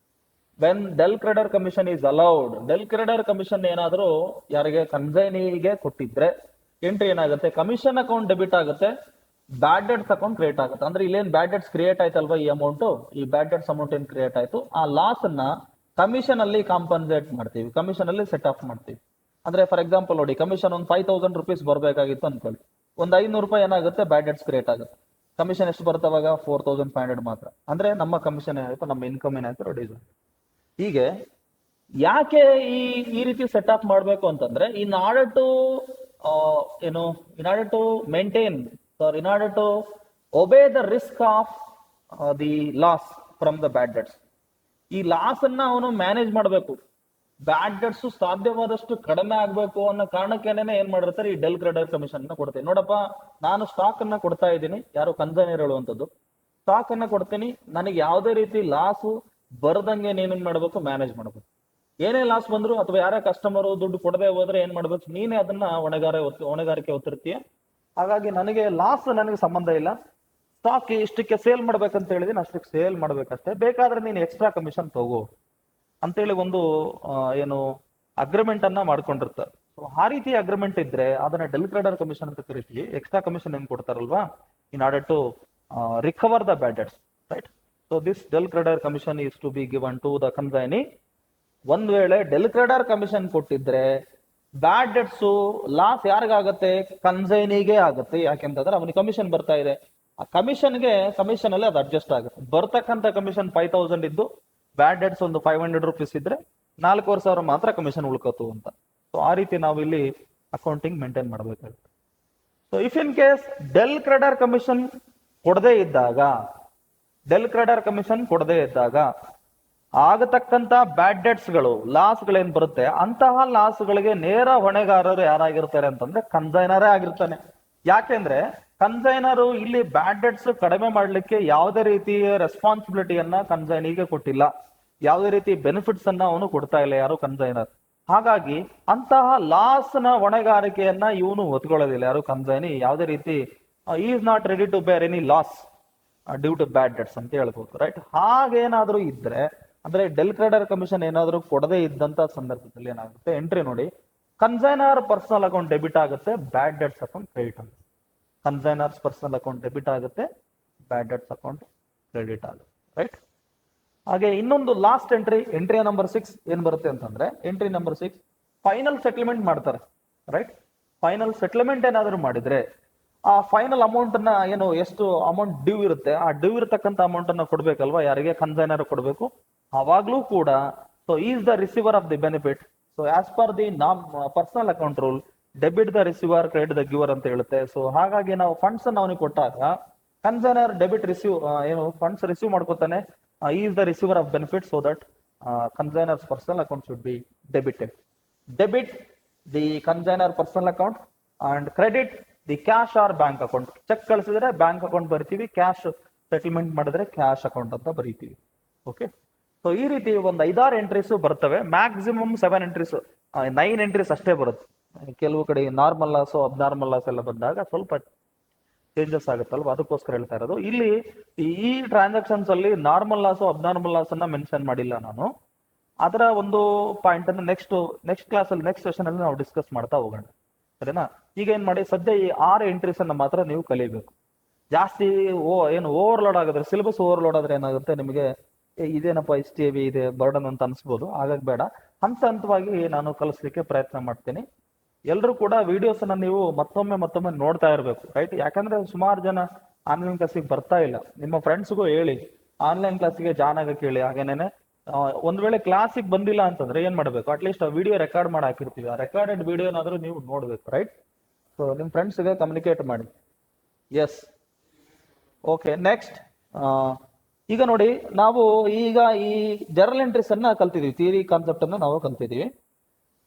when del credere commission is allowed, del credere commission ಏನಾದರೂ ಯಾರಿಗೆ ಕನ್ಸೈನಿಗೆ ಕೊಟ್ಟಿದ್ರೆ entry ಏನಾಗುತ್ತೆ? ಕಮಿಷನ್ ಅಕೌಂಟ್ ಡೆಬಿಟ್ ಆಗುತ್ತೆ, ಬ್ಯಾಡ್ ಡೆಟ್ಸ್ ಅಕೌಂಟ್ ಕ್ರಿಯೇಟ್ ಆಗುತ್ತೆ. ಅಂದ್ರೆ ಇಲ್ಲೇನ್ ಬ್ಯಾಡ್ ಡೆಟ್ಸ್ ಕ್ರಿಯೇಟ್ ಆಯ್ತಲ್ವಾ, ಈ ಅಮೌಂಟ್, ಈ ಬ್ಯಾಡ್ ಡೆಟ್ಸ್ ಅಮೌಂಟ್ ಏನ್ ಕ್ರಿಯೇಟ್ ಆಯ್ತು, ಆ ಲಾಸ್ ಅನ್ನ ಕಮಿಷನ್ ಅಲ್ಲಿ ಕಾಂಪನ್ಸೇಟ್ ಮಾಡ್ತೀವಿ, ಕಮಿಷನ್ ಅಲ್ಲಿ ಸೆಟ್ ಆಫ್ ಮಾಡ್ತೀವಿ. ಅಂದ್ರೆ ಫಾರ್ ಎಕ್ಸಾಂಪಲ್ ನೋಡಿ, ಕಮಿಷನ್ ಒಂದು 5,000 rupees ಬರಬೇಕಾಗಿತ್ತು ಅನ್ಕೊಳ್ಳಿ, ಒಂದು 500 ರೂಪಾಯಿ ಏನಾಗುತ್ತೆ ಬ್ಯಾಡ್ ಡೆಟ್ಸ್ ಕ್ರಿಯೇಟ್ ಆಗುತ್ತೆ. ಕಮಿಷನ್ ಎಷ್ಟು ಬರ್ತವಾಗ? 4,500 ಮಾತ್ರ. ಅಂದ್ರೆ ನಮ್ಮ ಕಮಿಷನ್ ಏನಾಯ್ತು, ನಮ್ಮ ಇನ್ಕಮ್ ಏನಾಯ್ತು ರೆಡ್ಯೂಸ್ ಆಯ್ತು. ಹೀಗೆ ಯಾಕೆ ಈ ರೀತಿ ಸೆಟ್ ಅಪ್ ಮಾಡಬೇಕು ಅಂತಂದ್ರೆ, in order to maintain or in order to obey the risk of the loss from the bad debts. ಈ ಲಾಸ್ ಅನ್ನ ಅವನು ಮ್ಯಾನೇಜ್ ಮಾಡಬೇಕು, ಬ್ಯಾಡ್ ಡೆಟ್ಸ್ ಸಾಧ್ಯವಾದಷ್ಟು ಕಡಿಮೆ ಆಗ್ಬೇಕು ಅನ್ನೋ ಕಾರಣಕ್ಕೇನೆ ಏನ್ ಮಾಡಿರ್ತಾರೆ, ಈ ಡೆಲ್ ಕ್ರೆಡರ್ ಕಮಿಷನ್ ಅನ್ನ ಕೊಡ್ತೀನಿ. ನೋಡಪ್ಪ, ನಾನು ಸ್ಟಾಕ್ ಅನ್ನ ಕೊಡ್ತಾ ಇದ್ದೀನಿ, ಯಾರು ಕನ್ಸೈನರ್ ಹೇಳುವಂಥದ್ದು, ಸ್ಟಾಕ್ ಅನ್ನ ಕೊಡ್ತೀನಿ, ನನಗೆ ಯಾವುದೇ ರೀತಿ ಲಾಸು ಬರ್ದಂಗೆ ನೀನೇನ್ ಮಾಡ್ಬೇಕು, ಮ್ಯಾನೇಜ್ ಮಾಡ್ಬೇಕು. ಏನೇ ಲಾಸ್ ಬಂದ್ರು ಅಥವಾ ಯಾರೇ ಕಸ್ಟಮರ್ ದುಡ್ಡು ಕೊಡದೆ ಹೋದ್ರೆ ಏನ್ ಮಾಡ್ಬೇಕು, ನೀನೇ ಅದನ್ನ ಹೊಣೆಗಾರಿಕೆ ಹೊತ್ತಿರ್ತೀಯ. ಹಾಗಾಗಿ ನನಗೆ ಲಾಸ್ ನನಗೆ ಸಂಬಂಧ ಇಲ್ಲ, ಸ್ಟಾಕ್ ಇಷ್ಟಕ್ಕೆ ಸೇಲ್ ಮಾಡ್ಬೇಕಂತ ಹೇಳಿದೀನಿ, ಅಷ್ಟಕ್ಕೆ ಸೇಲ್ ಮಾಡ್ಬೇಕಷ್ಟೇ, ಬೇಕಾದ್ರೆ ನೀನು ಎಕ್ಸ್ಟ್ರಾ ಕಮಿಷನ್ ತಗೋ ಅಂತೇಳಿ ಒಂದು ಅಗ್ರಿಮೆಂಟ್ ಅನ್ನ ಮಾಡ್ಕೊಂಡಿರ್ತಾರೆ. ಆ ರೀತಿ ಅಗ್ರಿಮೆಂಟ್ ಇದ್ರೆ ಅದನ್ನ ಡೆಲ್ ಕ್ರೆಡರ್ ಕಮಿಷನ್ ಅಂತ ಕರಿತೀವಿ. ಎಕ್ಸ್ಟ್ರಾ ಕಮಿಷನ್ ಏನ್ ಕೊಡ್ತಾರಲ್ವಾ, in order to recover the bad debts, right? So this del credere commission is to be given to the consignee. ಒಂದ್ ವೇಳೆ ಡೆಲ್ ಕ್ರೆಡರ್ ಕಮಿಷನ್ ಕೊಟ್ಟಿದ್ರೆ ಬ್ಯಾಡ್ ಡೆಟ್ಸ್ ಲಾಸ್ ಯಾರಿಗಾಗತ್ತೆ? ಕನ್ಸೈನಿಗೆ ಆಗುತ್ತೆ. ಯಾಕೆಂತಂದ್ರೆ ಅವನಿಗೆ ಕಮಿಷನ್ ಬರ್ತಾ ಇದೆ, ಆ ಕಮಿಷನ್ ಅಲ್ಲಿ ಅದು ಅಡ್ಜಸ್ಟ್ ಆಗುತ್ತೆ. ಬರ್ತಕ್ಕಂಥ ಕಮಿಷನ್ 5000 ಇದ್ದು ಬ್ಯಾಡ್ ಡೆಟ್ಸ್ ಒಂದು 500 rupees ಇದ್ರೆ 4000 ಮಾತ್ರ ಕಮಿಷನ್ ಉಳ್ಕೋತು ಅಂತ. ಸೊ ಆ ರೀತಿ ನಾವು ಇಲ್ಲಿ ಅಕೌಂಟಿಂಗ್ ಮೇಂಟೈನ್ ಮಾಡಬೇಕಾಗುತ್ತೆ. So if in case del credere commission ಕೊಡದೇ ಇದ್ದಾಗ ಆಗತಕ್ಕಂತ ಬ್ಯಾಡ್ ಡೆಟ್ಸ್ ಗಳು, ಲಾಸ್ ಗಳೇನ್ ಬರುತ್ತೆ, ಅಂತಹ ಲಾಸ್ ಗಳಿಗೆ ನೇರ ಹೊಣೆಗಾರರು ಯಾರಾಗಿರ್ತಾರೆ ಅಂತಂದ್ರೆ ಕನ್ಸೈನರೇ ಆಗಿರ್ತಾನೆ. ಯಾಕೆಂದ್ರೆ ಕನ್ಸೈನರು ಇಲ್ಲಿ ಬ್ಯಾಡ್ ಡೆಟ್ಸ್ ಕಡಿಮೆ ಮಾಡ್ಲಿಕ್ಕೆ ಯಾವುದೇ ರೀತಿಯ ರೆಸ್ಪಾನ್ಸಿಬಿಲಿಟಿಯನ್ನ ಕನ್ಸೈನಿಗೆ ಕೊಟ್ಟಿಲ್ಲ, ಯಾವುದೇ ರೀತಿ ಬೆನಿಫಿಟ್ಸ್ ಅನ್ನ ಅವನು ಕೊಡ್ತಾ ಇಲ್ಲ ಯಾರು ಕನ್ಸೈನರ್. ಹಾಗಾಗಿ ಅಂತಹ ಲಾಸ್ ನ ಹೊಣೆಗಾರಿಕೆಯನ್ನ ಇವನು ಹೊತ್ಕೊಳ್ಳೋದಿಲ್ಲ ಯಾರು ಕನ್ಸೈನಿ. ಯಾವುದೇ ರೀತಿ is not ready to bear any loss due to bad debts ಅಂತ ಹೇಳ್ಬೋದು, ರೈಟ್. ಹಾಗೇನಾದ್ರೂ ಇದ್ರೆ ಅಂದ್ರೆ ಡೆಲ್ ಕ್ರೆಡರ್ ಕಮಿಷನ್ ಏನಾದ್ರೂ ಕೊಡದೇ ಇದ್ದಂತ ಸಂದರ್ಭದಲ್ಲಿ ಏನಾಗುತ್ತೆ, ಎಂಟ್ರಿ ನೋಡಿ, ಕನ್ಸೈನರ್ ಪರ್ಸನಲ್ ಅಕೌಂಟ್ ಡೆಬಿಟ್ ಆಗುತ್ತೆ, ಬ್ಯಾಡ್ ಡೆಟ್ಸ್ ಅಕೌಂಟ್ ಕ್ರೆಡಿಟ್ ಆಗುತ್ತೆ. ಕನ್ಸೈನರ್ಸ್ ಪರ್ಸನಲ್ ಅಕೌಂಟ್ ಡೆಬಿಟ್ ಆಗುತ್ತೆ, ಬ್ಯಾಡ್ ಡೆಟ್ಸ್ ಅಕೌಂಟ್ ಕ್ರೆಡಿಟ್ ಆಗುತ್ತೆ, ರೈಟ್. ಹಾಗೆ ಇನ್ನೊಂದು ಲಾಸ್ಟ್ ಎಂಟ್ರಿ ನಂಬರ್ 6 ಏನ್ ಬರುತ್ತೆ ಅಂತಂದ್ರೆ, ಎಂಟ್ರಿ ನಂಬರ್ 6 ಫೈನಲ್ ಸೆಟಲ್ಮೆಂಟ್ ಮಾಡ್ತಾರೆ, ರೈಟ್. ಫೈನಲ್ ಸೆಟಲ್ಮೆಂಟ್ ಏನಾದ್ರು ಮಾಡಿದ್ರೆ ಆ ಫೈನಲ್ ಅಮೌಂಟ್ ಅನ್ನ ಏನು ಎಷ್ಟು ಅಮೌಂಟ್ ಡ್ಯೂ ಇರುತ್ತೆ, ಆ ಡ್ಯೂ ಇರತಕ್ಕಂತ ಅಮೌಂಟ್ ಅನ್ನ ಕೊಡ್ಬೇಕಲ್ವಾ, ಯಾರಿಗೆ ಕನ್ಸೈನರ್ ಕೊಡಬೇಕು. ಅವಾಗ್ಲೂ ಕೂಡ so is the receiver of the benefit. So as per the personal account rule, debit the receiver, credit the giver ಅಂತ ಹೇಳುತ್ತೆ. ಸೊ ಹಾಗಾಗಿ ನಾವು ಫಂಡ್ಸ್ ಅನ್ನು ಅವನಿಗೆ ಕೊಟ್ಟಾಗ ಕನ್ಸೈನರ್ ಡೆಬಿಟ್ ಫಂಡ್ಸ್ ರಿಸೀವ್ ಮಾಡ್ಕೋತಾನೆ, is the receiver of benefit, so that consignor's personal account should be debited. Debit the consignor personal account and credit the cash or bank account. Cheque ಕಳಿಸಿದ್ರೆ bank account ಬರಿತೀವಿ, cash settlement ಮಾಡಿದ್ರೆ cash account ಅಂತ ಬರೀತೀವಿ. Okay, so ಈ ರೀತಿ ಒಂದು 5-6 entries ಬರ್ತವೆ. Maximum 7 entries, 9 entries ಅಷ್ಟೇ ಬರುತ್ತೆ. ಕೆಲವು ಕಡೆ ನಾರ್ಮಲ್ ಲಾಸ್, ಅಬ್ನಾರ್ಮಲ್ ಲಾಸ್ ಎಲ್ಲ ಬಂದಾಗ ಸ್ವಲ್ಪ ಚೇಂಜಸ್ ಆಗುತ್ತಲ್ವ, ಅದಕ್ಕೋಸ್ಕರ ಹೇಳ್ತಾ ಇರೋದು. ಇಲ್ಲಿ ಈ ಟ್ರಾನ್ಸಾಕ್ಷನ್ಸ್ ಅಲ್ಲಿ ನಾರ್ಮಲ್ ಲಾಸ್, ಅಬ್ನಾರ್ಮಲ್ ಲಾಸ್ ಅನ್ನ ಮೆನ್ಷನ್ ಮಾಡಿಲ್ಲ ನಾನು. ಅದರ ಒಂದು ಪಾಯಿಂಟ್ ಅನ್ನು ನೆಕ್ಸ್ಟ್ ಕ್ಲಾಸ್ ಅಲ್ಲಿ, ನೆಕ್ಸ್ಟ್ ಸೆಷನ್ ಅಲ್ಲಿ ನಾವು ಡಿಸ್ಕಸ್ ಮಾಡ್ತಾ ಹೋಗೋಣ, ಸರಿನಾ. ಈಗ ಏನ್ ಮಾಡಿ, ಸದ್ಯ ಈ 6 ಎಂಟ್ರೀಸ್ ಅನ್ನ ಮಾತ್ರ ನೀವು ಕಲಿಬೇಕು. ಜಾಸ್ತಿ ಓವರ್ಲೋಡ್ ಆಗಿದ್ರೆ, ಸಿಲೆಬಸ್ ಓವರ್ಲೋಡ್ ಆದ್ರೆ ಏನಾಗುತ್ತೆ ನಿಮಗೆ, ಇದೇನಪ್ಪ ಇಷ್ಟು ಹೆವಿ ಇದೆ ಬರ್ಡನ್ ಅಂತ ಅನ್ಸ್ಬೋದು. ಹಾಗಾಗಿ ಬೇಡ, ಹಂತವಾಗಿ ನಾನು ಕಲಿಸ್ಲಿಕ್ಕೆ ಪ್ರಯತ್ನ ಮಾಡ್ತೀನಿ. ಎಲ್ಲರೂ ಕೂಡ ವಿಡಿಯೋಸ್ ಅನ್ನ ನೀವು ಮತ್ತೊಮ್ಮೆ ನೋಡ್ತಾ ಇರಬೇಕು, ರೈಟ್. ಯಾಕಂದ್ರೆ ಸುಮಾರು ಜನ ಆನ್ಲೈನ್ ಕ್ಲಾಸಿಗೆ ಬರ್ತಾ ಇಲ್ಲ. ನಿಮ್ಮ ಫ್ರೆಂಡ್ಸ್ಗೂ ಹೇಳಿ ಆನ್ಲೈನ್ ಕ್ಲಾಸಿಗೆ ಜಾಯ್ನ್ ಆಗಕ್ಕೆ ಹೇಳಿ. ಹಾಗೇನೇನೆ ಒಂದ್ ವೇಳೆ ಕ್ಲಾಸಿಗೆ ಬಂದಿಲ್ಲ ಅಂತಂದ್ರೆ ಏನ್ ಮಾಡ್ಬೇಕು, ಅಟ್ಲೀಸ್ಟ್ ಆ ವಿಡಿಯೋ ರೆಕಾರ್ಡ್ ಮಾಡಿ ಹಾಕಿರ್ತೀವಿ, ಆ ರೆಕಾರ್ಡೆಡ್ ವಿಡಿಯೋನಾದ್ರೂ ನೀವು ನೋಡ್ಬೇಕು, ರೈಟ್. ಸೊ ನಿಮ್ ಫ್ರೆಂಡ್ಸ್ಗೆ ಕಮ್ಯುನಿಕೇಟ್ ಮಾಡಿ. Yes, okay. ನೆಕ್ಸ್ಟ್ ಈಗ ನೋಡಿ, ನಾವು ಈಗ ಈ ಜರ್ನಲ್ ಎಂಟ್ರೀಸ್ ಅನ್ನ ಕಲ್ತಿದೀವಿ, ಥಿಯರಿ ಕಾನ್ಸೆಪ್ಟ್ ಅನ್ನ ನಾವು ಕಲ್ತಿದೀವಿ.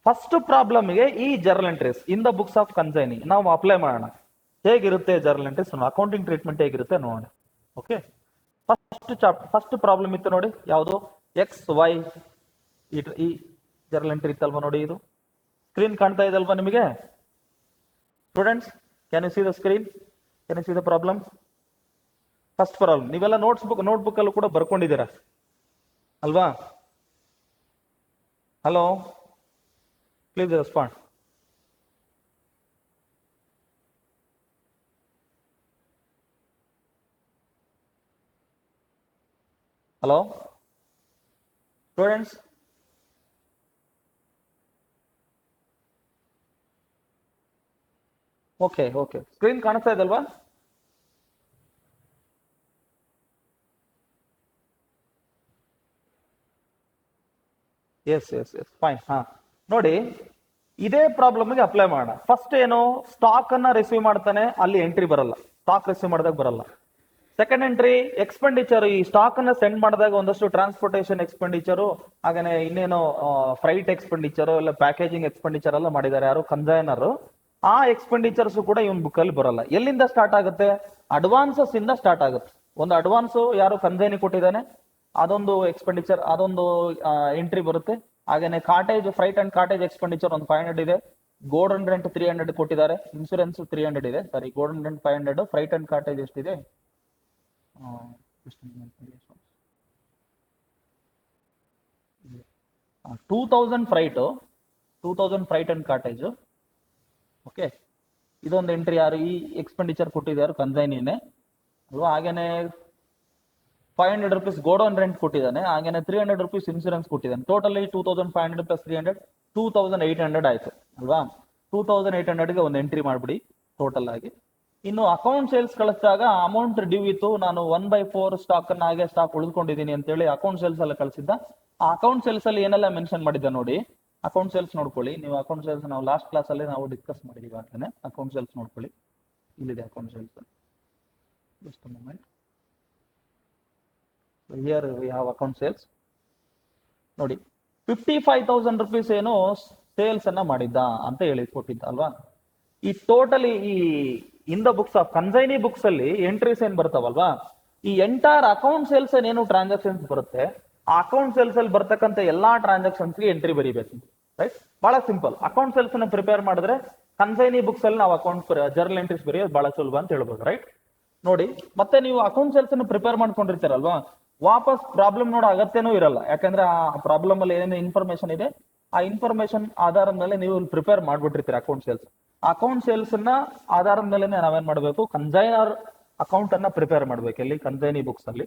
ಫಸ್ಟ್ ಪ್ರಾಬ್ಲಮ್ಗೆ ಈ journal entries in the books of consignee ನಾವು ಅಪ್ಲೈ ಮಾಡೋಣ. ಹೇಗಿರುತ್ತೆ ಜರ್ನಲ್ ಎಂಟ್ರೀಸ್, ಅಕೌಂಟಿಂಗ್ ಟ್ರೀಟ್ಮೆಂಟ್ ಹೇಗಿರುತ್ತೆ ನೋಡೋಣ. ಓಕೆ, ಫಸ್ಟ್ ಪ್ರಾಬ್ಲಮ್ ಇತ್ತು ನೋಡಿ, ಯಾವುದು, XY. ಈ ಜರ್ನಲ್ ಎಂಟ್ರಿ ಇತ್ತಲ್ವಾ ನೋಡಿ, ಇದು ಸ್ಕ್ರೀನ್ ಕಾಣ್ತಾ ಇದೆ ಅಲ್ವಾ ನಿಮಗೆ students? Can you see the screen? Can you see the problem? First problem ನೀವೆಲ್ಲ ನೋಟ್ಬುಕ್ ಅಲ್ಲೂ ಕೂಡ ಬರ್ಕೊಂಡಿದ್ದೀರಾ ಅಲ್ವಾ? Hello, please respond. Hello students, okay screen ಕಾಣಿಸ್ತಾ ಇದಲ್ವಾ? Yes fine. ನೋಡಿ, ಇದೇ ಪ್ರಾಬ್ಲಮ್ಗೆ ಅಪ್ಲೈ ಮಾಡೋಣ. ಫಸ್ಟ್ ಏನು, ಸ್ಟಾಕ್ ಅನ್ನ ರಿಸೀವ್ ಮಾಡ್ತಾನೆ, ಅಲ್ಲಿ ಎಂಟ್ರಿ ಬರಲ್ಲ, ಸ್ಟಾಕ್ ರಿಸೀವ್ ಮಾಡಿದಾಗ ಬರಲ್ಲ. ಸೆಕೆಂಡ್ ಎಂಟ್ರಿ, ಎಕ್ಸ್ಪೆಂಡಿಚರ್, ಈ ಸ್ಟಾಕ್ ಅನ್ನ ಸೆಂಡ್ ಮಾಡಿದಾಗ ಒಂದಷ್ಟು ಟ್ರಾನ್ಸ್ಪೋರ್ಟೇಷನ್ ಎಕ್ಸ್ಪೆಂಡಿಚರು, ಹಾಗೇನೆ ಇನ್ನೇನೋ ಫ್ರೈಟ್ ಎಕ್ಸ್ಪೆಂಡಿಚರು, ಇಲ್ಲ ಪ್ಯಾಕೇಜಿಂಗ್ ಎಕ್ಸ್ಪೆಂಡಿಚರ್ ಎಲ್ಲ ಮಾಡಿದ್ದಾರೆ ಯಾರು, ಕನ್ಸೈನರ್. ಆ ಎಕ್ಸ್ಪೆಂಡಿಚರ್ಸ್ ಕೂಡ ಇವನ್ ಬುಕ್ ಅಲ್ಲಿ ಬರಲ್ಲ. ಎಲ್ಲಿಂದ ಸ್ಟಾರ್ಟ್ ಆಗುತ್ತೆ, ಅಡ್ವಾನ್ಸಸ್ ಇಂದ ಸ್ಟಾರ್ಟ್ ಆಗುತ್ತೆ. ಒಂದು ಅಡ್ವಾನ್ಸ್ ಯಾರು ಕನ್ಸೈನಿ ಕೊಟ್ಟಿದ್ದಾನೆ, ಅದೊಂದು ಎಕ್ಸ್ಪೆಂಡಿಚರ್, ಅದೊಂದು ಎಂಟ್ರಿ ಬರುತ್ತೆ. ಹಾಗೇನೆ cottage, freight and cottage expenditure ಒಂದು 500 ಇದೆ. ಗೋಲ್ಡನ್ ರೆಂಟ್ 300 ಕೊಟ್ಟಿದ್ದಾರೆ. ಇನ್ಸೂರೆನ್ಸ್ 300 ಇದೆ. Sorry, godown rent 500, freight and cartage ಎಷ್ಟಿದೆ, 2000 ಫ್ರೈಟ್ ಅಂಡ್ ಕಾಟೇಜ್. ಓಕೆ, ಇದೊಂದು ಎಂಟ್ರಿ ಯಾರು, ಈ ಎಕ್ಸ್ಪೆಂಡಿಚರ್ ಕೊಟ್ಟಿದ್ದಾರೆ ಕನ್ಸೈನಿನೇ ಅಲ್ವಾ. ಹಾಗೇನೆ 500 rupees ಗೋಡೌನ್ ರೆಂಟ್ ಕೊಟ್ಟಿದ್ದಾನೆ. ಹಾಗೇನೆ 300 rupees ಇನ್ಸೂರೆನ್ಸ್ ಕೊಟ್ಟಿದ್ದಾನೆ. ಟೋಟಲಿ 2500 plus 300 2800 ಆಯ್ತು ಅಲ್ವಾ. 2800ಗೆ ಒಂದು ಎಂಟ್ರಿ ಮಾಡ್ಬಿಡಿ ಟೋಟಲ್ ಆಗಿ. ಇನ್ನು ಅಕೌಂಟ್ ಸೇಲ್ಸ್ ಕಳಿಸಿದಾಗ ಅಮೌಂಟ್ ಡ್ಯೂ ಇತ್ತು, ನಾನು 1/4 ಸ್ಟಾಕ್ ಅನ್ನ ಹಾಗೆ ಸ್ಟಾಕ್ ಉಳಿದುಕೊಂಡಿದ್ದೀನಿ ಅಂತ ಹೇಳಿ ಅಕೌಂಟ್ ಸೇಲ್ಸ್ ಅಲ್ಲಿ ಕಳಿಸಿದ್ದ. ಆ ಅಕೌಂಟ್ ಸೇಲ್ಸ್ ಅಲ್ಲಿ ಏನೆಲ್ಲ ಮೆನ್ಷನ್ ಮಾಡಿದ್ದ ನೋಡಿ, ಅಕೌಂಟ್ ಸೇಲ್ಸ್ ನೋಡ್ಕೊಳ್ಳಿ ನೀವು. ಅಕೌಂಟ್ ಸೇಲ್ಸ್ ನಾವು ಲಾಸ್ಟ್ ಕ್ಲಾಸ್ ಅಲ್ಲಿ ನಾವು ಡಿಸ್ಕಸ್ ಮಾಡಿದೀವಿ ಆಗ್ತಾನೆ. ಅಕೌಂಟ್ ಸೇಲ್ಸ್ ನೋಡ್ಕೊಳ್ಳಿ, ಇಲ್ಲಿದೆ account sales. Just moment, here we have account sales. ನೋಡಿ 55,000 ರುಪೀಸ್ ಏನು ಸೇಲ್ಸ್ ಅನ್ನ ಮಾಡಿದ್ದ ಅಂತ ಹೇಳಿ ಕೊಟ್ಟಿದ್ದ ಅಲ್ವಾ. ಈ ಟೋಟಲಿ ಈ ಇನ್ the books of consignee books ಅಲ್ಲಿ ಎಂಟ್ರೀಸ್ ಏನ್ ಬರ್ತಾವಲ್ವಾ, ಈ ಎಂಟೈರ್ ಅಕೌಂಟ್ ಸೇಲ್ಸ್ ಏನು ಟ್ರಾನ್ಸಾಕ್ಷನ್ಸ್ ಬರುತ್ತೆ, ಆ ಅಕೌಂಟ್ ಸೇಲ್ಸ್ ಅಲ್ಲಿ ಬರ್ತಕ್ಕಂಥ ಎಲ್ಲಾ ಟ್ರಾನ್ಸಾಕ್ಷನ್ಸ್ ಗೆ ಎಂಟ್ರಿ ಬರೀಬೇಕು. ರೈಟ್, ಬಹಳ ಸಿಂಪಲ್. ಅಕೌಂಟ್ ಸೇಲ್ಸ್ ಅನ್ನ ಪ್ರಿಪೇರ್ ಮಾಡಿದ್ರೆ ಕನ್ಸೈನಿ ಬುಕ್ಸ್ ಅಲ್ಲಿ ನಾವು ಅಕೌಂಟ್ ಜರ್ನಲ್ ಎಂಟ್ರೀಸ್ ಬರೆಯೋದು ಬಹಳ ಸುಲಭ ಅಂತ ಹೇಳ್ಬೋದು. ರೈಟ್, ನೋಡಿ ಮತ್ತೆ ನೀವು ಅಕೌಂಟ್ ಸೇಲ್ಸ್ ಅನ್ನು ಪ್ರಿಪೇರ್ ಮಾಡ್ಕೊಂಡಿರ್ತೀರಲ್ವಾ, ವಾಪಸ್ ಪ್ರಾಬ್ಲಮ್ ನೋಡೋ ಅಗತ್ಯನೂ ಇರಲ್ಲ. ಯಾಕಂದ್ರೆ ಆ ಪ್ರಾಬ್ಲಮ್ ಅಲ್ಲಿ ಏನೇನು ಇನ್ಫಾರ್ಮೇಶನ್ ಇದೆ ಆ ಇನ್ಫಾರ್ಮೇಶನ್ ಆಧಾರದ ಮೇಲೆ ನೀವು ಪ್ರಿಪೇರ್ ಮಾಡ್ಬಿಟ್ಟಿರ್ತೀರಿ ಅಕೌಂಟ್ ಸೇಲ್ಸ್. ಅಕೌಂಟ್ ಸೇಲ್ಸ್ ನ ಆಧಾರದ ಮೇಲೆ ನಾವೇನ್ ಮಾಡಬೇಕು, ಕನ್ಸೈನರ್ ಅಕೌಂಟ್ ಅನ್ನ ಪ್ರಿಪೇರ್ ಮಾಡ್ಬೇಕು. ಇಲ್ಲಿ ಕನ್ಸೈನಿ ಬುಕ್ಸ್ ಅಲ್ಲಿ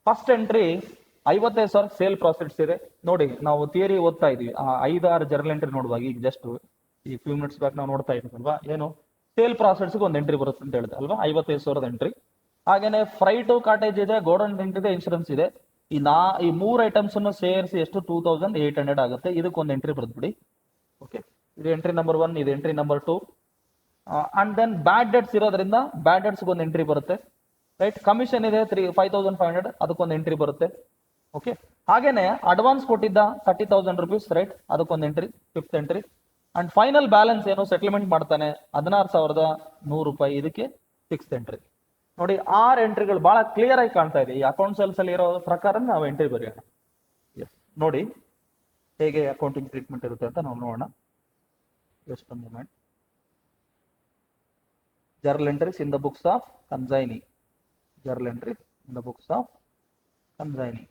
ಫಸ್ಟ್ ಎಂಟ್ರಿ 55,000 ಸೇಲ್ ಪ್ರಾಫಿಟ್ಸ್ ಇದೆ. ನೋಡಿ ನಾವು ಥಿಯರಿ ಓದ್ತಾ ಇದೀವಿ, 5-6 ಜರ್ನಲ್ ಎಂಟ್ರಿ ನೋಡುವಾಗ ಈಗ ಜಸ್ಟ್ ಈ ಫ್ಯೂ ಮಿನಿಟ್ಸ್ ಬ್ಯಾಕ್ ನಾವು ನೋಡ್ತಾ ಇದ್ದೀವಲ್ವಾ, ಏನು ಸೇಲ್ ಪ್ರಾಫಿಟ್ಸ್ ಒಂದು ಎಂಟ್ರಿ ಬರುತ್ತೆ ಅಂತ ಹೇಳಿದೆ ಅಲ್ವಾ, 55,000 ಎಂಟ್ರಿ. ಹಾಗೇನೆ ಫ್ರೈಟು ಕಾಟೇಜ್ ಇದೆ, ಗೋಡನ್ ರೆಂಟ್ ಇದೆ, ಇನ್ಶೂರೆನ್ಸ್ ಇದೆ. ಈ 3 ಐಟಮ್ಸ್ ಅನ್ನು ಸೇರಿಸಿ ಎಷ್ಟು 2,800 ಆಗುತ್ತೆ. ಇದಕ್ಕೊಂದು ಎಂಟ್ರಿ ಬರ್ದ್ಬಿಡಿ. ಓಕೆ, ಇದು ಎಂಟ್ರಿ ನಂಬರ್ 1, ಇದು entry number 2. And then bad debts ಇರೋದ್ರಿಂದ ಬ್ಯಾಡ್ ಡೆಟ್ಸ್ ಒಂದು ಎಂಟ್ರಿ ಬರುತ್ತೆ. ರೈಟ್, ಕಮಿಷನ್ ಇದೆ 5,500, ಅದಕ್ಕೊಂದು ಎಂಟ್ರಿ ಬರುತ್ತೆ. ಓಕೆ, ಹಾಗೇನೆ ಅಡ್ವಾನ್ಸ್ ಕೊಟ್ಟಿದ್ದ 30,000 ರುಪೀಸ್. ರೈಟ್, ಅದಕ್ಕೊಂದು entry, 5th entry. And final balance ಏನು ಸೆಟಲ್ಮೆಂಟ್ ಮಾಡ್ತಾನೆ 16,100 ರೂಪಾಯಿ, ಇದಕ್ಕೆ 6th ಎಂಟ್ರಿ. ನೋಡಿ 6 ಎಂಟ್ರಿಗಳು ಬಹಳ ಕ್ಲಿಯರ್ ಆಗಿ ಕಾಣ್ತಾ ಇದೆ. ಈ ಅಕೌಂಟ್ ಸೇಲ್ಸ್ ಅಲ್ಲಿ ಇರೋ ಪ್ರಕಾರ ನಾವು ಎಂಟ್ರಿ ಬರೆಯೋಣ. ನೋಡಿ ಹೇಗೆ ಅಕೌಂಟಿಂಗ್ ಟ್ರೀಟ್ಮೆಂಟ್ ಇರುತ್ತೆ ಅಂತ ನಾವು ನೋಡೋಣ. ಜಸ್ಟ್ ಒಂದು moment. Journal entries in the books of consignee. Journal entries in the books of consignee.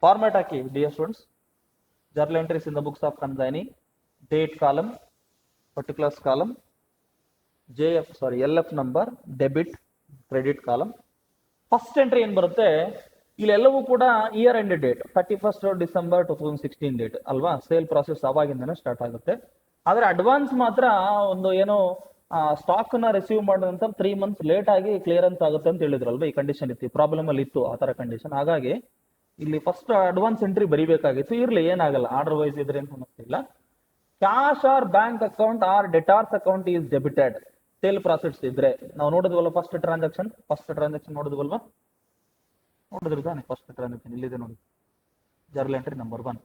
Format ಹಾಕಿ dear students. Journal entries in the books of consignee, date column, particulars column, LF number, debit credit column. First entry ಏನ್ ಬರುತ್ತೆ, ಇಲ್ಲೆಲ್ಲವೂ ಕೂಡ year end date 31st December 2016 date ಅಲ್ವಾ. Sale process ಅವಾಗಿಂದನೇ start ಆಗುತ್ತೆ. ಆದ್ರೆ advance ಮಾತ್ರ ಒಂದು ಏನೋ ಸ್ಟಾಕ್ ನ ರಿಸೀವ್ ಮಾಡಿದಂತ 3 months ಲೇಟ್ ಆಗಿ ಕ್ಲಿಯರೆನ್ಸ್ ಆಗುತ್ತೆ ಅಂತ ಹೇಳಿದ್ರಲ್ವಾ. ಈ ಕಂಡೀಷನ್ ಇತ್ತು, ಪ್ರಾಬ್ಲಮ್ ಅಲ್ಲಿ ಇತ್ತು ಆ ತರ ಕಂಡೀಷನ್. ಹಾಗಾಗಿ ಇಲ್ಲಿ ಫಸ್ಟ್ ಅಡ್ವಾನ್ಸ್ ಎಂಟ್ರಿ ಬರಿಬೇಕಾಗಿತ್ತು. ಇರ್ಲಿ, ಏನಾಗಲ್ಲ, ಆರ್ಡರ್ ವೈಸ್ ಇದ್ರೆ ಏನು ಸಮಸ್ಯೆ ಇಲ್ಲ. Cash or bank account or debtors account is debited. Sale profits ಇದ್ರೆ ನಾವು ನೋಡಿದ್ವಲ್ಲ, ಫಸ್ಟ್ ಟ್ರಾನ್ಸಾಕ್ಷನ್ ನೋಡಿದ್ವಲ್ವಾ, ನೋಡಿದ್ರಿ ತಾನೆ ಫಸ್ಟ್ ಟ್ರಾನ್ಸಾಕ್ಷನ್ ಇಲ್ಲಿದೆ ನೋಡಿ. Journal entry number 1,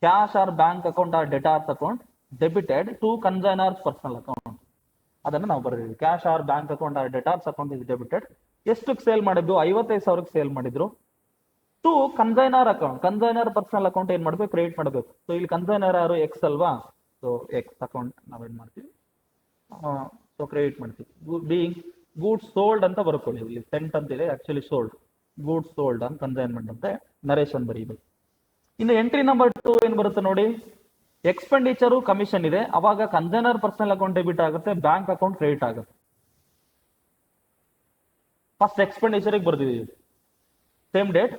cash or bank account or debtors account debited to consignor's personal account. ಅದನ್ನು ನಾವು ಬರೀತೀವಿ. Cash or bank account or debtors account is debited. ಎಷ್ಟಕ್ಕೆ ಸೇಲ್ ಮಾಡಿದ್ದು, 55,000ಕ್ಕೆ ಸೇಲ್ ಮಾಡಿದ್ರು. To consignor account, consignor personal account ಏನ್ ಮಾಡಬೇಕು, create ಮಾಡಬೇಕು. ಸೊ ಇಲ್ಲಿ ಕನ್ಸೈನರ್ ಯಾರು, ಎಕ್ಸ್ ಅಲ್ವಾ. ಸೊ ಎಕ್ಸ್ ಅಕೌಂಟ್ ನಾವೇನ್ ಮಾಡ್ತೀವಿ, ಸೊ ಕ್ರಿಯೇಟ್ ಮಾಡ್ತೀವಿ. ಬೀಯಿಂಗ್ ಗೂಡ್ಸ್ ಸೋಲ್ಡ್ ಅಂತ ಬರ್ಕೊಳ್ಳಿ. ಇಲ್ಲಿ ಸೆಂಟ್ ಅಂತ ಇದೆ, ಆಕ್ಚುಲಿ ಸೋಲ್ಡ್, ಗೂಡ್ಸ್ ಸೋಲ್ಡ್ ಅಂತ ಕನ್ಸೈನ್ಮೆಂಟ್ ಅಂತ ನರೇಶನ್ ಬರೀಬೇಕು. ಇನ್ನು ಎಂಟ್ರಿ ನಂಬರ್ 2 ಏನ್ ಬರುತ್ತೆ ನೋಡಿ, ಎಕ್ಸ್ಪೆಂಡಿಚರು ಕಮಿಷನ್ ಇದೆ. ಅವಾಗ ಕನ್ಸೈನರ್ ಪರ್ಸನಲ್ ಅಕೌಂಟ್ ಡೆಬಿಟ್ ಆಗುತ್ತೆ, ಬ್ಯಾಂಕ್ ಅಕೌಂಟ್ ಕ್ರೆಡಿಟ್ ಆಗುತ್ತೆ. ಫಸ್ಟ್ ಎಕ್ಸ್ಪೆಂಡಿಚರ್ ಬರ್ದಿದ್ದೀವಿ, same date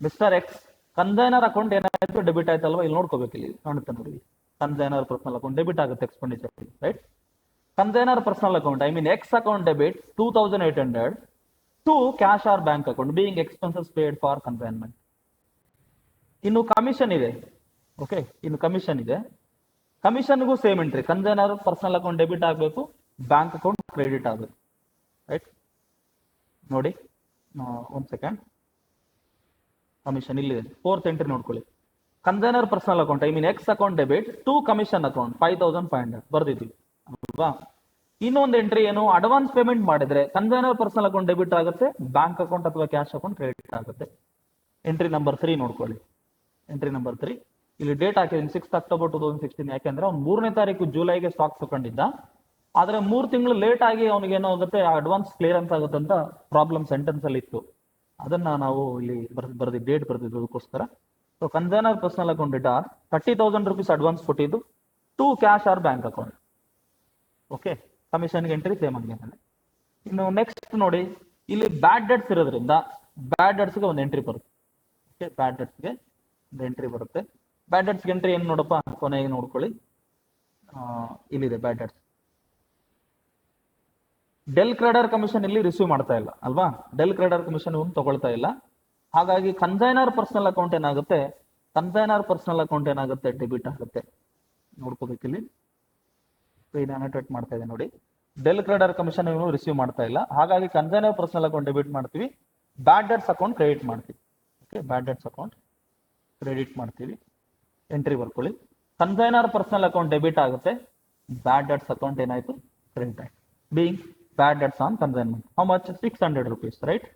mister X consignor account ಏನಾಯ್ತು, ಡೆಬಿಟ್ ಆಯ್ತಲ್ವಾ. ಇಲ್ಲಿ ನೋಡ್ಕೋಬೇಕು, ಇಲ್ಲಿ ಕಾಣುತ್ತೆ ನೋಡಿ, ಕನ್ಸೈನರ್ ಪರ್ಸನಲ್ ಅಕೌಂಟ್ ಡೆಬಿಟ್ ಆಗುತ್ತೆ expenditure. Right, consignor personal account X account debit 2,800 to cash or bank account being expenses paid for consignment. ಇನ್ನು ಕಮಿಷನ್ ಇದೆ. ಓಕೆ, ಇನ್ನು ಕಮಿಷನ್ ಇದೆ. ಕಮಿಷನ್ಗೂ same entry, consignor personal account debit ಆಗಬೇಕು, bank account credit ಆಗಬೇಕು. Right, ನೋಡಿ 1 second. Commission ಇಲ್ಲಿದೆ, 4th entry ನೋಡ್ಕೊಳ್ಳಿ. Consignor personal account X account debit to commission account 5,500 ಬರ್ದಿದ್ದೀವಿ ಅಲ್ವಾ. ಇನ್ನೊಂದು ಎಂಟ್ರಿ ಏನು, ಅಡ್ವಾನ್ಸ್ ಪೇಮೆಂಟ್ ಮಾಡಿದ್ರೆ ಕನ್ಸೈನರ್ ಪರ್ಸನಲ್ ಅಕೌಂಟ್ ಡೆಬಿಟ್ ಆಗುತ್ತೆ, ಬ್ಯಾಂಕ್ ಅಕೌಂಟ್ ಅಥವಾ ಕ್ಯಾಶ್ ಅಕೌಂಟ್ ಕ್ರೆಡಿಟ್ ಆಗುತ್ತೆ. ಎಂಟ್ರಿ ನಂಬರ್ 3 ನೋಡ್ಕೊಳ್ಳಿ. ಎಂಟ್ರಿ ನಂಬರ್ 3 ಇಲ್ಲಿ ಡೇಟ್ ಹಾಕಿದ್ದೀನಿ 6th October 2016. ಯಾಕೆಂದ್ರೆ ಅವ್ನು 3ನೇ ತಾರೀಕು ಜುಲೈಗೆ ಸ್ಟಾಕ್ ತಗೊಂಡಿದ್ದ. ಆದ್ರೆ 3 ತಿಂಗಳು ಲೇಟ್ ಆಗಿ ಅವನಿಗೆ ಏನಾಗುತ್ತೆ, ಅಡ್ವಾನ್ಸ್ ಕ್ಲಿಯರೆನ್ಸ್ ಆಗುತ್ತೆ ಅಂತ ಪ್ರಾಬ್ಲಮ್ ಸೆಂಟೆನ್ಸ್ ಅಲ್ಲಿ ಇತ್ತು. ಅದನ್ನ ನಾವು ಇಲ್ಲಿ ಬರ್ದಿ ಡೇಟ್ ಬರ್ದಿದ್ದಕ್ಕೋಸ್ಕರ. So consignor personal account data 30,000 rupees advance ಕೊಟ್ಟಿದ್ದು to cash or bank account. Okay, ಕಮಿಷನ್ಗೆ ಎಂಟ್ರಿ ಸೇಮ್ ಆಗಿದೆ. ಇನ್ನು ನೆಕ್ಸ್ಟ್ ನೋಡಿ, ಇಲ್ಲಿ ಬ್ಯಾಡ್ ಡೆಟ್ಸ್ ಇರೋದ್ರಿಂದ ಬ್ಯಾಡ್ ಡೆಟ್ಸ್ಗೆ ಒಂದು ಎಂಟ್ರಿ ಬರುತ್ತೆ. ಓಕೆ, ಬ್ಯಾಡ್ ಡೆಟ್ಸ್ಗೆ ಒಂದು ಎಂಟ್ರಿ ಬರುತ್ತೆ. ಬ್ಯಾಡ್ ಡೆಟ್ಸ್ಗೆ ಎಂಟ್ರಿ ಏನು ನೋಡಪ್ಪ, ಕೊನೆಗೆ ನೋಡ್ಕೊಳ್ಳಿ. ಇಲ್ಲಿದೆ ಬ್ಯಾಡ್ ಡೆಟ್ಸ್. ಡೆಲ್ ಕ್ರೆಡರ್ ಕಮಿಷನ್ ಇಲ್ಲಿ ರಿಸೀವ್ ಮಾಡ್ತಾ ಇಲ್ಲ ಅಲ್ವಾ, ಡೆಲ್ ಕ್ರೆಡರ್ ಕಮಿಷನ್ ಇವನು ತಗೊಳ್ತಾ ಇಲ್ಲ. ಹಾಗಾಗಿ ಕನ್ಸೈನರ್ ಪರ್ಸನಲ್ ಅಕೌಂಟ್ ಏನಾಗುತ್ತೆ, ಕನ್ಸೈನರ್ ಪರ್ಸನಲ್ ಅಕೌಂಟ್ ಏನಾಗುತ್ತೆ, ಡೆಬಿಟ್ ಆಗುತ್ತೆ. ನೋಡ್ಕೋಬೇಕು ಇಲ್ಲಿ ಅನೋಟೇಟ್ ಮಾಡ್ತಾ ಇದೆ ನೋಡಿ. ಡೆಲ್ ಕ್ರೆಡರ್ ಕಮಿಷನ್ ಇವನು ರಿಸೀವ್ ಮಾಡ್ತಾ ಇಲ್ಲ, ಹಾಗಾಗಿ ಕನ್ಸೈನರ್ ಪರ್ಸನಲ್ ಅಕೌಂಟ್ ಡೆಬಿಟ್ ಮಾಡ್ತೀವಿ, ಬ್ಯಾಡ್ ಡೆಟ್ಸ್ ಅಕೌಂಟ್ ಕ್ರೆಡಿಟ್ ಮಾಡ್ತೀವಿ. Okay, bad debts account credit ಮಾಡ್ತೀವಿ. ಎಂಟ್ರಿ ಬರ್ಕೊಳ್ಳಿ. ಕನ್ಸೈನರ್ ಪರ್ಸನಲ್ ಅಕೌಂಟ್ ಡೆಬಿಟ್ ಆಗುತ್ತೆ, ಬ್ಯಾಡ್ ಡೆಟ್ಸ್ ಅಕೌಂಟ್ ಏನಾಯ್ತು, ಕ್ರೆಡಿಟ್ ಆಯ್ತು. Being bad debts on consignment. How much? 600 rupees, right?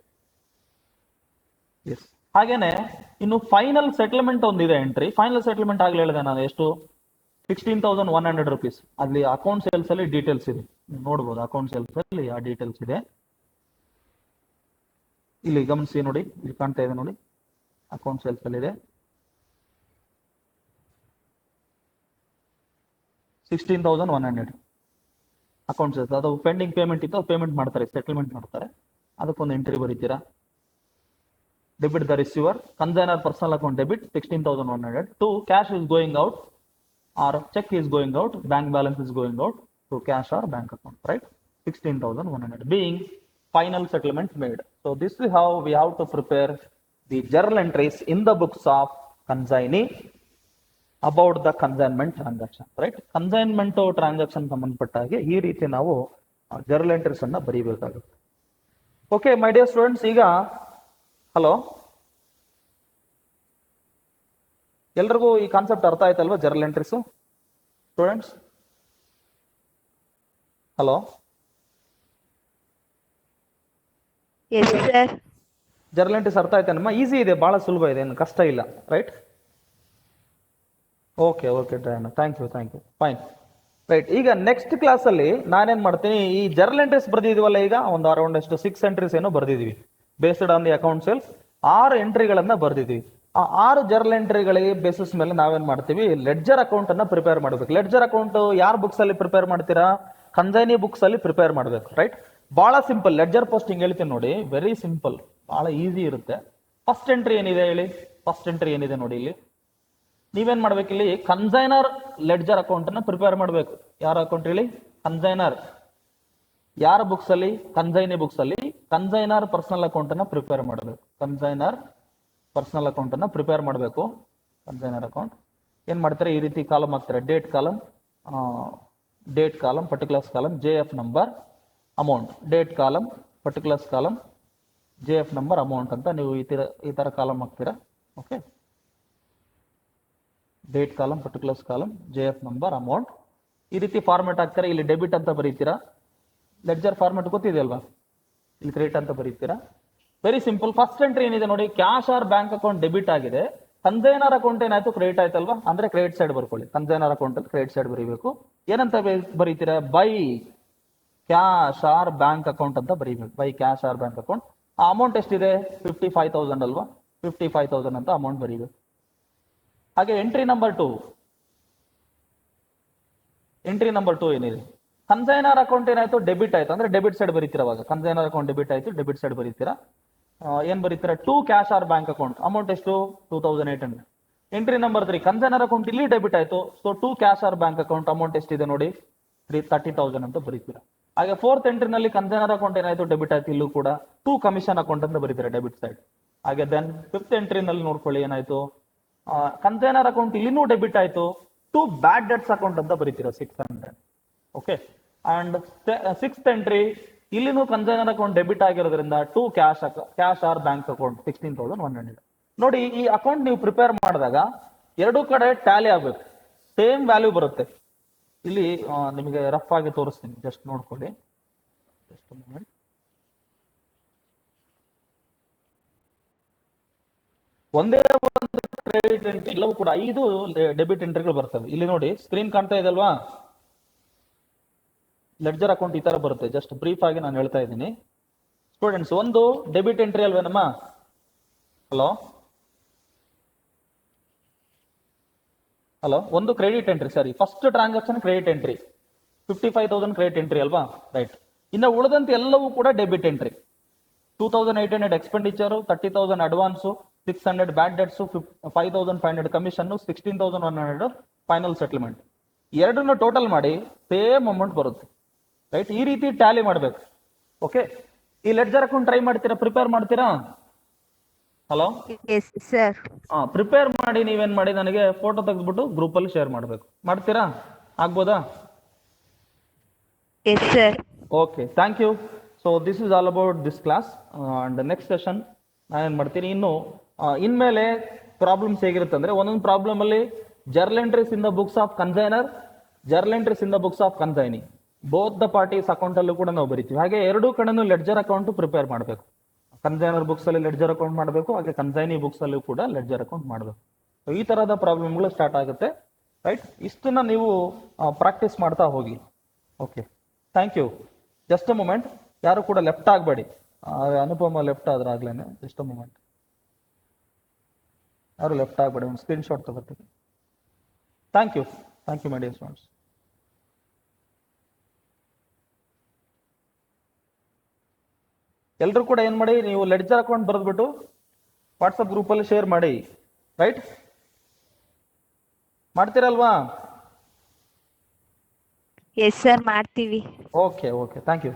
Yes. ಹಾಗೇನೆ ಇನ್ನು final settlement ಒಂದಿದೆ ಎಂಟ್ರಿ. ಫೈನಲ್ ಸೆಟಲ್ಮೆಂಟ್ ಆಗ್ಲಿ ಹೇಳಿದೆ ನಾನು, ಎಷ್ಟು? 16,100 rupees. ಅಲ್ಲಿ ಅಕೌಂಟ್ ಸೇಲ್ಸ್ ಅಲ್ಲಿ ಡೀಟೇಲ್ಸ್ ಇದೆ, ನೋಡ್ಬೋದು. ಅಕೌಂಟ್ ಸೇಲ್ಸ್ ಅಲ್ಲಿ ಆ ಡೀಟೇಲ್ಸ್ ಇದೆ, ಇಲ್ಲಿ ಗಮನಿಸಿ ನೋಡಿ, ಇಲ್ಲಿ ಕಾಣ್ತಾ ಇದೆ ನೋಡಿ, ಅಕೌಂಟ್ ಸೇಲ್ಸ್ ಅಲ್ಲಿ ಇದೆ 16,100 ಅಕೌಂಟ್ ಸೇಲ್ಸ್. ಅದು ಪೆಂಡಿಂಗ್ ಪೇಮೆಂಟ್ ಇತ್ತು, ಅದು ಪೇಮೆಂಟ್ ಮಾಡ್ತಾರೆ, ಸೆಟಲ್ಮೆಂಟ್ ಮಾಡ್ತಾರೆ, ಅದಕ್ಕೊಂದು ಎಂಟ್ರಿ ಬರೀತೀರಾ. Debit the receiver, consignor personal account debit 16,100 to cash is going out or check is going out, bank balance is going out to cash or bank account, right? 16,100 being final settlement made. So this is how we have to prepare the journal entries in the books of consignee about the consignment transaction, right? Consignment transaction ಸಂಬಂಧಪಟ್ಟ ಹಾಗೆ ಈ ರೀತಿ ನಾವು journal entries ಅನ್ನ ಬರೀಬೇಕಾಗುತ್ತೆ. Okay my dear students, ಈಗ hello, ಎಲ್ರಿಗೂ ಈ concept ಅರ್ಥ ಆಯ್ತಲ್ವಾ? Journal entries students, hello? Journal entries ಅರ್ಥ ಆಯ್ತಾನಮ್ಮ? ಈಸಿ ಇದೆ, ಬಹಳ ಸುಲಭ ಇದೆ, ಏನು ಕಷ್ಟ ಇಲ್ಲ, right? Okay okay Diana, thank you fine, right. ಈಗ ನೆಕ್ಸ್ಟ್ ಕ್ಲಾಸಲ್ಲಿ ನಾನೇನ್ ಮಾಡ್ತೀನಿ, ಈ ಜರ್ನಲ್ ಎಂಟ್ರೀಸ್ ಬರ್ದಿದೀವಲ್ಲ, ಈಗ ಒಂದು ಅರೌಂಡ್ ಎಷ್ಟು 6 ಎಂಟ್ರೀಸ್ ಏನೋ ಬರ್ದಿದೀವಿ, based on the account sales 6 ಎಂಟ್ರಿಗಳನ್ನ ಬರ್ದಿದೀವಿ. ಆ 6 ಜರ್ನಲ್ ಎಂಟ್ರಿಗಳಿಗೆ ಬೇಸಿಸ್ ಮೇಲೆ ನಾವೇನ್ ಮಾಡ್ತೀವಿ, ಲೆಡ್ಜರ್ ಅಕೌಂಟ್ ಅನ್ನ ಪ್ರಿಪೇರ್ ಮಾಡ್ಬೇಕು. ಲೆಡ್ಜರ್ ಅಕೌಂಟ್ ಯಾರ ಬುಕ್ಸ್ ಅಲ್ಲಿ ಪ್ರಿಪೇರ್ ಮಾಡ್ತೀರಾ? ಕನ್ಸೈನಿ ಬುಕ್ಸ್ ಅಲ್ಲಿ ಪ್ರಿಪೇರ್ ಮಾಡ್ಬೇಕು, ರೈಟ್? ಬಹಳ ಸಿಂಪಲ್. ಲೆಡ್ಜರ್ ಪೋಸ್ಟಿಂಗ್ ಹೇಳ್ತೀನಿ ನೋಡಿ, ವೆರಿ ಸಿಂಪಲ್, ಬಹಳ ಈಸಿ ಇರುತ್ತೆ. ಫಸ್ಟ್ ಎಂಟ್ರಿ ಏನಿದೆ ಹೇಳಿ, ಫಸ್ಟ್ ಎಂಟ್ರಿ ಏನಿದೆ ನೋಡಿ, ಇಲ್ಲಿ ನೀವೇನ್ ಮಾಡ್ಬೇಕು, ಇಲ್ಲಿ ಕನ್ಸೈನರ್ ಲೆಡ್ಜರ್ ಅಕೌಂಟ್ ಅನ್ನ ಪ್ರಿಪೇರ್ ಮಾಡ್ಬೇಕು. ಯಾರ ಅಕೌಂಟ್ ಹೇಳಿ? ಕನ್ಸೈನರ್. ಯಾರ ಬುಕ್ಸ್ ಅಲ್ಲಿ? ಕನ್ಸೈನಿ ಬುಕ್ಸ್ ಅಲ್ಲಿ ಕನ್ಸೈನರ್ ಪರ್ಸನಲ್ ಅಕೌಂಟ್ ಅನ್ನ ಪ್ರಿಪೇರ್ ಮಾಡಬೇಕು. ಕನ್ಸೈನರ್ ಪರ್ಸನಲ್ ಅಕೌಂಟ್ ಅನ್ನ ಪ್ರಿಪೇರ್ ಮಾಡಬೇಕು. ಕನ್ಸೈನರ್ ಅಕೌಂಟ್ ಏನ್ ಮಾಡ್ತಾರೆ, ಈ ರೀತಿ ಕಾಲಮ್ ಹಾಕ್ತಾರೆ, date column, particulars column, JF number, amount. Date column, particulars column, JF number, amount ಅಂತ ನೀವು ಈ ತರ ಕಾಲಮ್ ಹಾಕ್ತೀರಾ. Okay, date column, particulars column, JF number, amount, ಈ ರೀತಿ ಫಾರ್ಮೆಟ್ ಹಾಕ್ತಾರೆ. ಇಲ್ಲಿ ಡೆಬಿಟ್ ಅಂತ ಬರೀತೀರಾ. ಲೆಡ್ಜರ್ ಫಾರ್ಮೆಟ್ ಗೊತ್ತಿದೆ ಅಲ್ವಾ? ಇಲ್ಲಿ ಕ್ರೆಡಿಟ್ ಅಂತ ಬರೀತೀರಾ. Very simple. ಫಸ್ಟ್ ಎಂಟ್ರಿ ಏನಿದೆ ನೋಡಿ, cash or bank account debit ಆಗಿದೆ, ಕನ್ಸೈನರ್ ಅಕೌಂಟ್ ಏನಾಯ್ತು, ಕ್ರೆಡಿಟ್ ಆಯ್ತಲ್ವಾ? ಅಂದ್ರೆ ಕ್ರೆಡಿಟ್ ಸೈಡ್ ಬರ್ಕೊಳ್ಳಿ. ಕನ್ಸೈನರ್ ಅಕೌಂಟ್ ಅಲ್ಲಿ ಕ್ರೆಡಿಟ್ ಸೈಡ್ ಬರೀಬೇಕು. ಏನಂತ ಬರೀತೀರಾ? By cash or bank account ಅಂತ ಬರೀಬೇಕು. By cash or bank account. ಆ ಅಮೌಂಟ್ ಎಷ್ಟಿದೆ? 55,000 ಅಲ್ವಾ? 55,000 ಅಂತ ಅಮೌಂಟ್ ಬರೀಬೇಕು. ಹಾಗೆ ಎಂಟ್ರಿ ನಂಬರ್ 2, ಎಂಟ್ರಿ ನಂಬರ್ 2 ಏನಿದೆ, ಕನ್ಸೈನರ್ ಅಕೌಂಟ್ ಏನಾಯ್ತು, ಡೆಬಿಟ್ ಆಯ್ತು, ಅಂದ್ರೆ ಡೆಬಿಟ್ ಸೈಡ್ ಬರೀತೀರಾ. ಅವಾಗ ಕನ್ಸೈನರ್ ಅಕೌಂಟ್ ಡೆಬಿಟ್ ಆಯ್ತು, ಡೆಬಿಟ್ ಸೈಡ್ ಬರೀತೀರಾ. ಏನ್ ಬರೀತೀರಾ? 2 cash or bank account, amount ಎಷ್ಟು? 2,800. ಎಂಟ್ರಿ ನಂಬರ್ 3, ಕನ್ಸೈನರ್ ಅಕೌಂಟ್ ಇಲ್ಲಿ ಡೆಬಿಟ್ ಆಯ್ತು, so 2 cash or bank account, amount ಎಷ್ಟಿದೆ ನೋಡಿ, 30,000 ಅಂತ ಬರೀತೀರಾ. ಹಾಗೆ ಫೋರ್ತ್ ಎಂಟ್ರಿನಲ್ಲಿ ಕನ್ಸೈನರ್ ಅಕೌಂಟ್ ಏನಾಯ್ತು, ಡೆಬಿಟ್ ಆಯ್ತು, ಇಲ್ಲೂ ಕೂಡ 2 ಕಮಿಷನ್ ಅಕೌಂಟ್ ಅಂತ ಬರೀತೀರಾ, ಡೆಬಿಟ್ ಸೈಡ್. ಹಾಗೆ ದೆನ್ ಫಿಫ್ತ್ ಎಂಟ್ರಿನಲ್ಲಿ ನೋಡ್ಕೊಳ್ಳಿ, ಏನಾಯ್ತು, ಕನ್ಸೈನರ್ ಅಕೌಂಟ್ ಇಲ್ಲಿನೂ ಡೆಬಿಟ್ ಆಯ್ತು, 2 ಬ್ಯಾಡ್ ಡೆಟ್ಸ್ ಅಕೌಂಟ್ ಅಂತ ಬರೀತೀರಾ, 600. ಓಕೆ, ಅಂಡ್ ಸಿಕ್ಸ್ತ್ ಎಂಟ್ರಿ ಇಲ್ಲಿನೂ ಕನ್ಸೈನರ್ ಅಕೌಂಟ್ ಡೆಬಿಟ್ ಆಗಿರೋದ್ರಿಂದ 2 ಕ್ಯಾಶ್ ಆರ್ ಬ್ಯಾಂಕ್ ಅಕೌಂಟ್ 16,100. ನೋಡಿ, ಈ ಅಕೌಂಟ್ ನೀವು ಪ್ರಿಪೇರ್ ಮಾಡಿದಾಗ ಎರಡೂ ಕಡೆ ಟ್ಯಾಲಿ ಆಗ್ಬೇಕು, ಸೇಮ್ ವ್ಯಾಲ್ಯೂ ಬರುತ್ತೆ. ಇಲ್ಲಿ ನಿಮಗೆ ರಫ್ ಆಗಿ ತೋರಿಸ್ತೀನಿ, ಜಸ್ಟ್ ನೋಡ್ಕೊಳ್ಳಿ. Just moment. ಒಂದೇ ಒಂದು ಕ್ರೆಡಿಟ್ ಎಂಟ್ರಿ, ಎಲ್ಲವೂ ಕೂಡ 5 ಡೆಬಿಟ್ ಎಂಟ್ರಿಗಳು ಬರ್ತವೆ. ಇಲ್ಲಿ ನೋಡಿ, ಸ್ಕ್ರೀನ್ ಕಾಣ್ತಾ ಇದೆ ಅಲ್ವಾ? ಲೆಡ್ಜರ್ ಅಕೌಂಟ್ ಈ ತರ ಬರುತ್ತೆ. ಜಸ್ಟ್ ಬ್ರೀಫ್ ಆಗಿ ನಾನು ಹೇಳ್ತಾ ಇದ್ದೀನಿ ಸ್ಟೂಡೆಂಟ್ಸ್. ಒಂದು ಡೆಬಿಟ್ ಎಂಟ್ರಿ ಅಲ್ವೇನಮ್ಮ? ಹಲೋ, ಒಂದು ಕ್ರೆಡಿಟ್ ಎಂಟ್ರಿ, ಸರಿ. First transaction credit entry, 55,000 credit entry ಅಲ್ವಾ? ರೈಟ್. ಇನ್ನು ಉಳಿದಂತೆ ಎಲ್ಲವೂ ಕೂಡ debit entry. 2,800 expenditure, 30,000 advance, 600 bad debts, 5,500 commission, 16,100 final settlement. ಎರಡನ್ನ ಟೋಟಲ್ ಮಾಡಿ ಸೇಮ್ ಅಮೌಂಟ್ ಬರುತ್ತೆ, ರೈಟ್? ಈ ರೀತಿ ಟ್ಯಾಲಿ ಮಾಡ್ಬೇಕು. ಓಕೆ, ಈ ಲೆಡ್ಜರ್ ಅಕೌಂಟ್ ಟ್ರೈ ಮಾಡ್ತೀರಾ, ಪ್ರಿಪೇರ್ ಮಾಡ್ತೀರಾ? Hello, yes sir. ಪ್ರಿಪೇರ್ ಮಾಡಿ ನೀವೇನ್ ಮಾಡಿ ನನಗೆ ಫೋಟೋ ತೆಗೆದ್ಬಿಟ್ಟು ಗ್ರೂಪ್ ಅಲ್ಲಿ ಶೇರ್ ಮಾಡಬೇಕು. ಮಾಡ್ತೀರಾ? ಆಗ್ಬೋದಾ? Yes sir. Okay, thank you. So this is all about this class. And next session ನಾನೇನ್ ಮಾಡ್ತೀನಿ, ಇನ್ನು ಇನ್ಮೇಲೆ ಪ್ರಾಬ್ಲಮ್ಸ್ ಹೇಗಿರುತ್ತೆ ಅಂದ್ರೆ, ಒಂದೊಂದು ಪ್ರಾಬ್ಲಮ್ ಅಲ್ಲಿ journal entries in the books of consignor, journal entries in the books of consignee, both the parties account ಅಲ್ಲೂ ಕೂಡ ನಾವು ಬರಿತೀವಿ. ಹಾಗೆ ಎರಡೂ ಕಡೆನೂ ಲೆಡ್ಜರ್ ಅಕೌಂಟ್ ಪ್ರಿಪೇರ್ ಮಾಡಬೇಕು. ಕನ್ಸೈನರ್ ಬುಕ್ಸ್ ಅಲ್ಲಿ ಲೆಡ್ಜರ್ ಅಕೌಂಟ್ ಮಾಡಬೇಕು, ಹಾಗೆ ಕನ್ಸೈನಿ ಬುಕ್ಸ್ ಅಲ್ಲೂ ಕೂಡ ಲೆಡ್ಜರ್ ಅಕೌಂಟ್ ಮಾಡಬೇಕು. ಈ ತರಹದ ಪ್ರಾಬ್ಲಮ್ಗಳು ಸ್ಟಾರ್ಟ್ ಆಗುತ್ತೆ, ರೈಟ್? ಇಷ್ಟನ್ನ ನೀವು ಪ್ರಾಕ್ಟೀಸ್ ಮಾಡ್ತಾ ಹೋಗಿ. Okay, thank you. Just a moment, ಯಾರು ಕೂಡ ಲೆಫ್ಟ್ ಆಗಬೇಡಿ. ಅನುಪಮ ಲೆಫ್ಟ್ ಆದ್ರೆ ಆಗ್ಲೇನೆ. ಜಸ್ಟ್ ಅ ಮೂಮೆಂಟ್, ಯಾರು ಲೆಫ್ಟ್ ಆಗಬೇಡಿ, ಒಂದು ಸ್ಕ್ರೀನ್ ಶಾಟ್ ತಗೋತೀವಿ. Thank you, thank you my dear students. ಎಲ್ಲರೂ ಕೂಡ ಏನ್ ಮಾಡಿ, ನೀವು ಲೆಡ್ಜರ್ ಅಕೌಂಟ್ ಬರೆದ್ಬಿಟ್ಟು ವಾಟ್ಸಪ್ ಗ್ರೂಪ್ ಅಲ್ಲಿ ಶೇರ್ ಮಾಡಿ, ರೈಟ್? ಮಾಡ್ತೀರಲ್ವಾ? ಎಸ್ ಸರ್, ಮಾಡ್ತೀವಿ. Okay okay, thank you.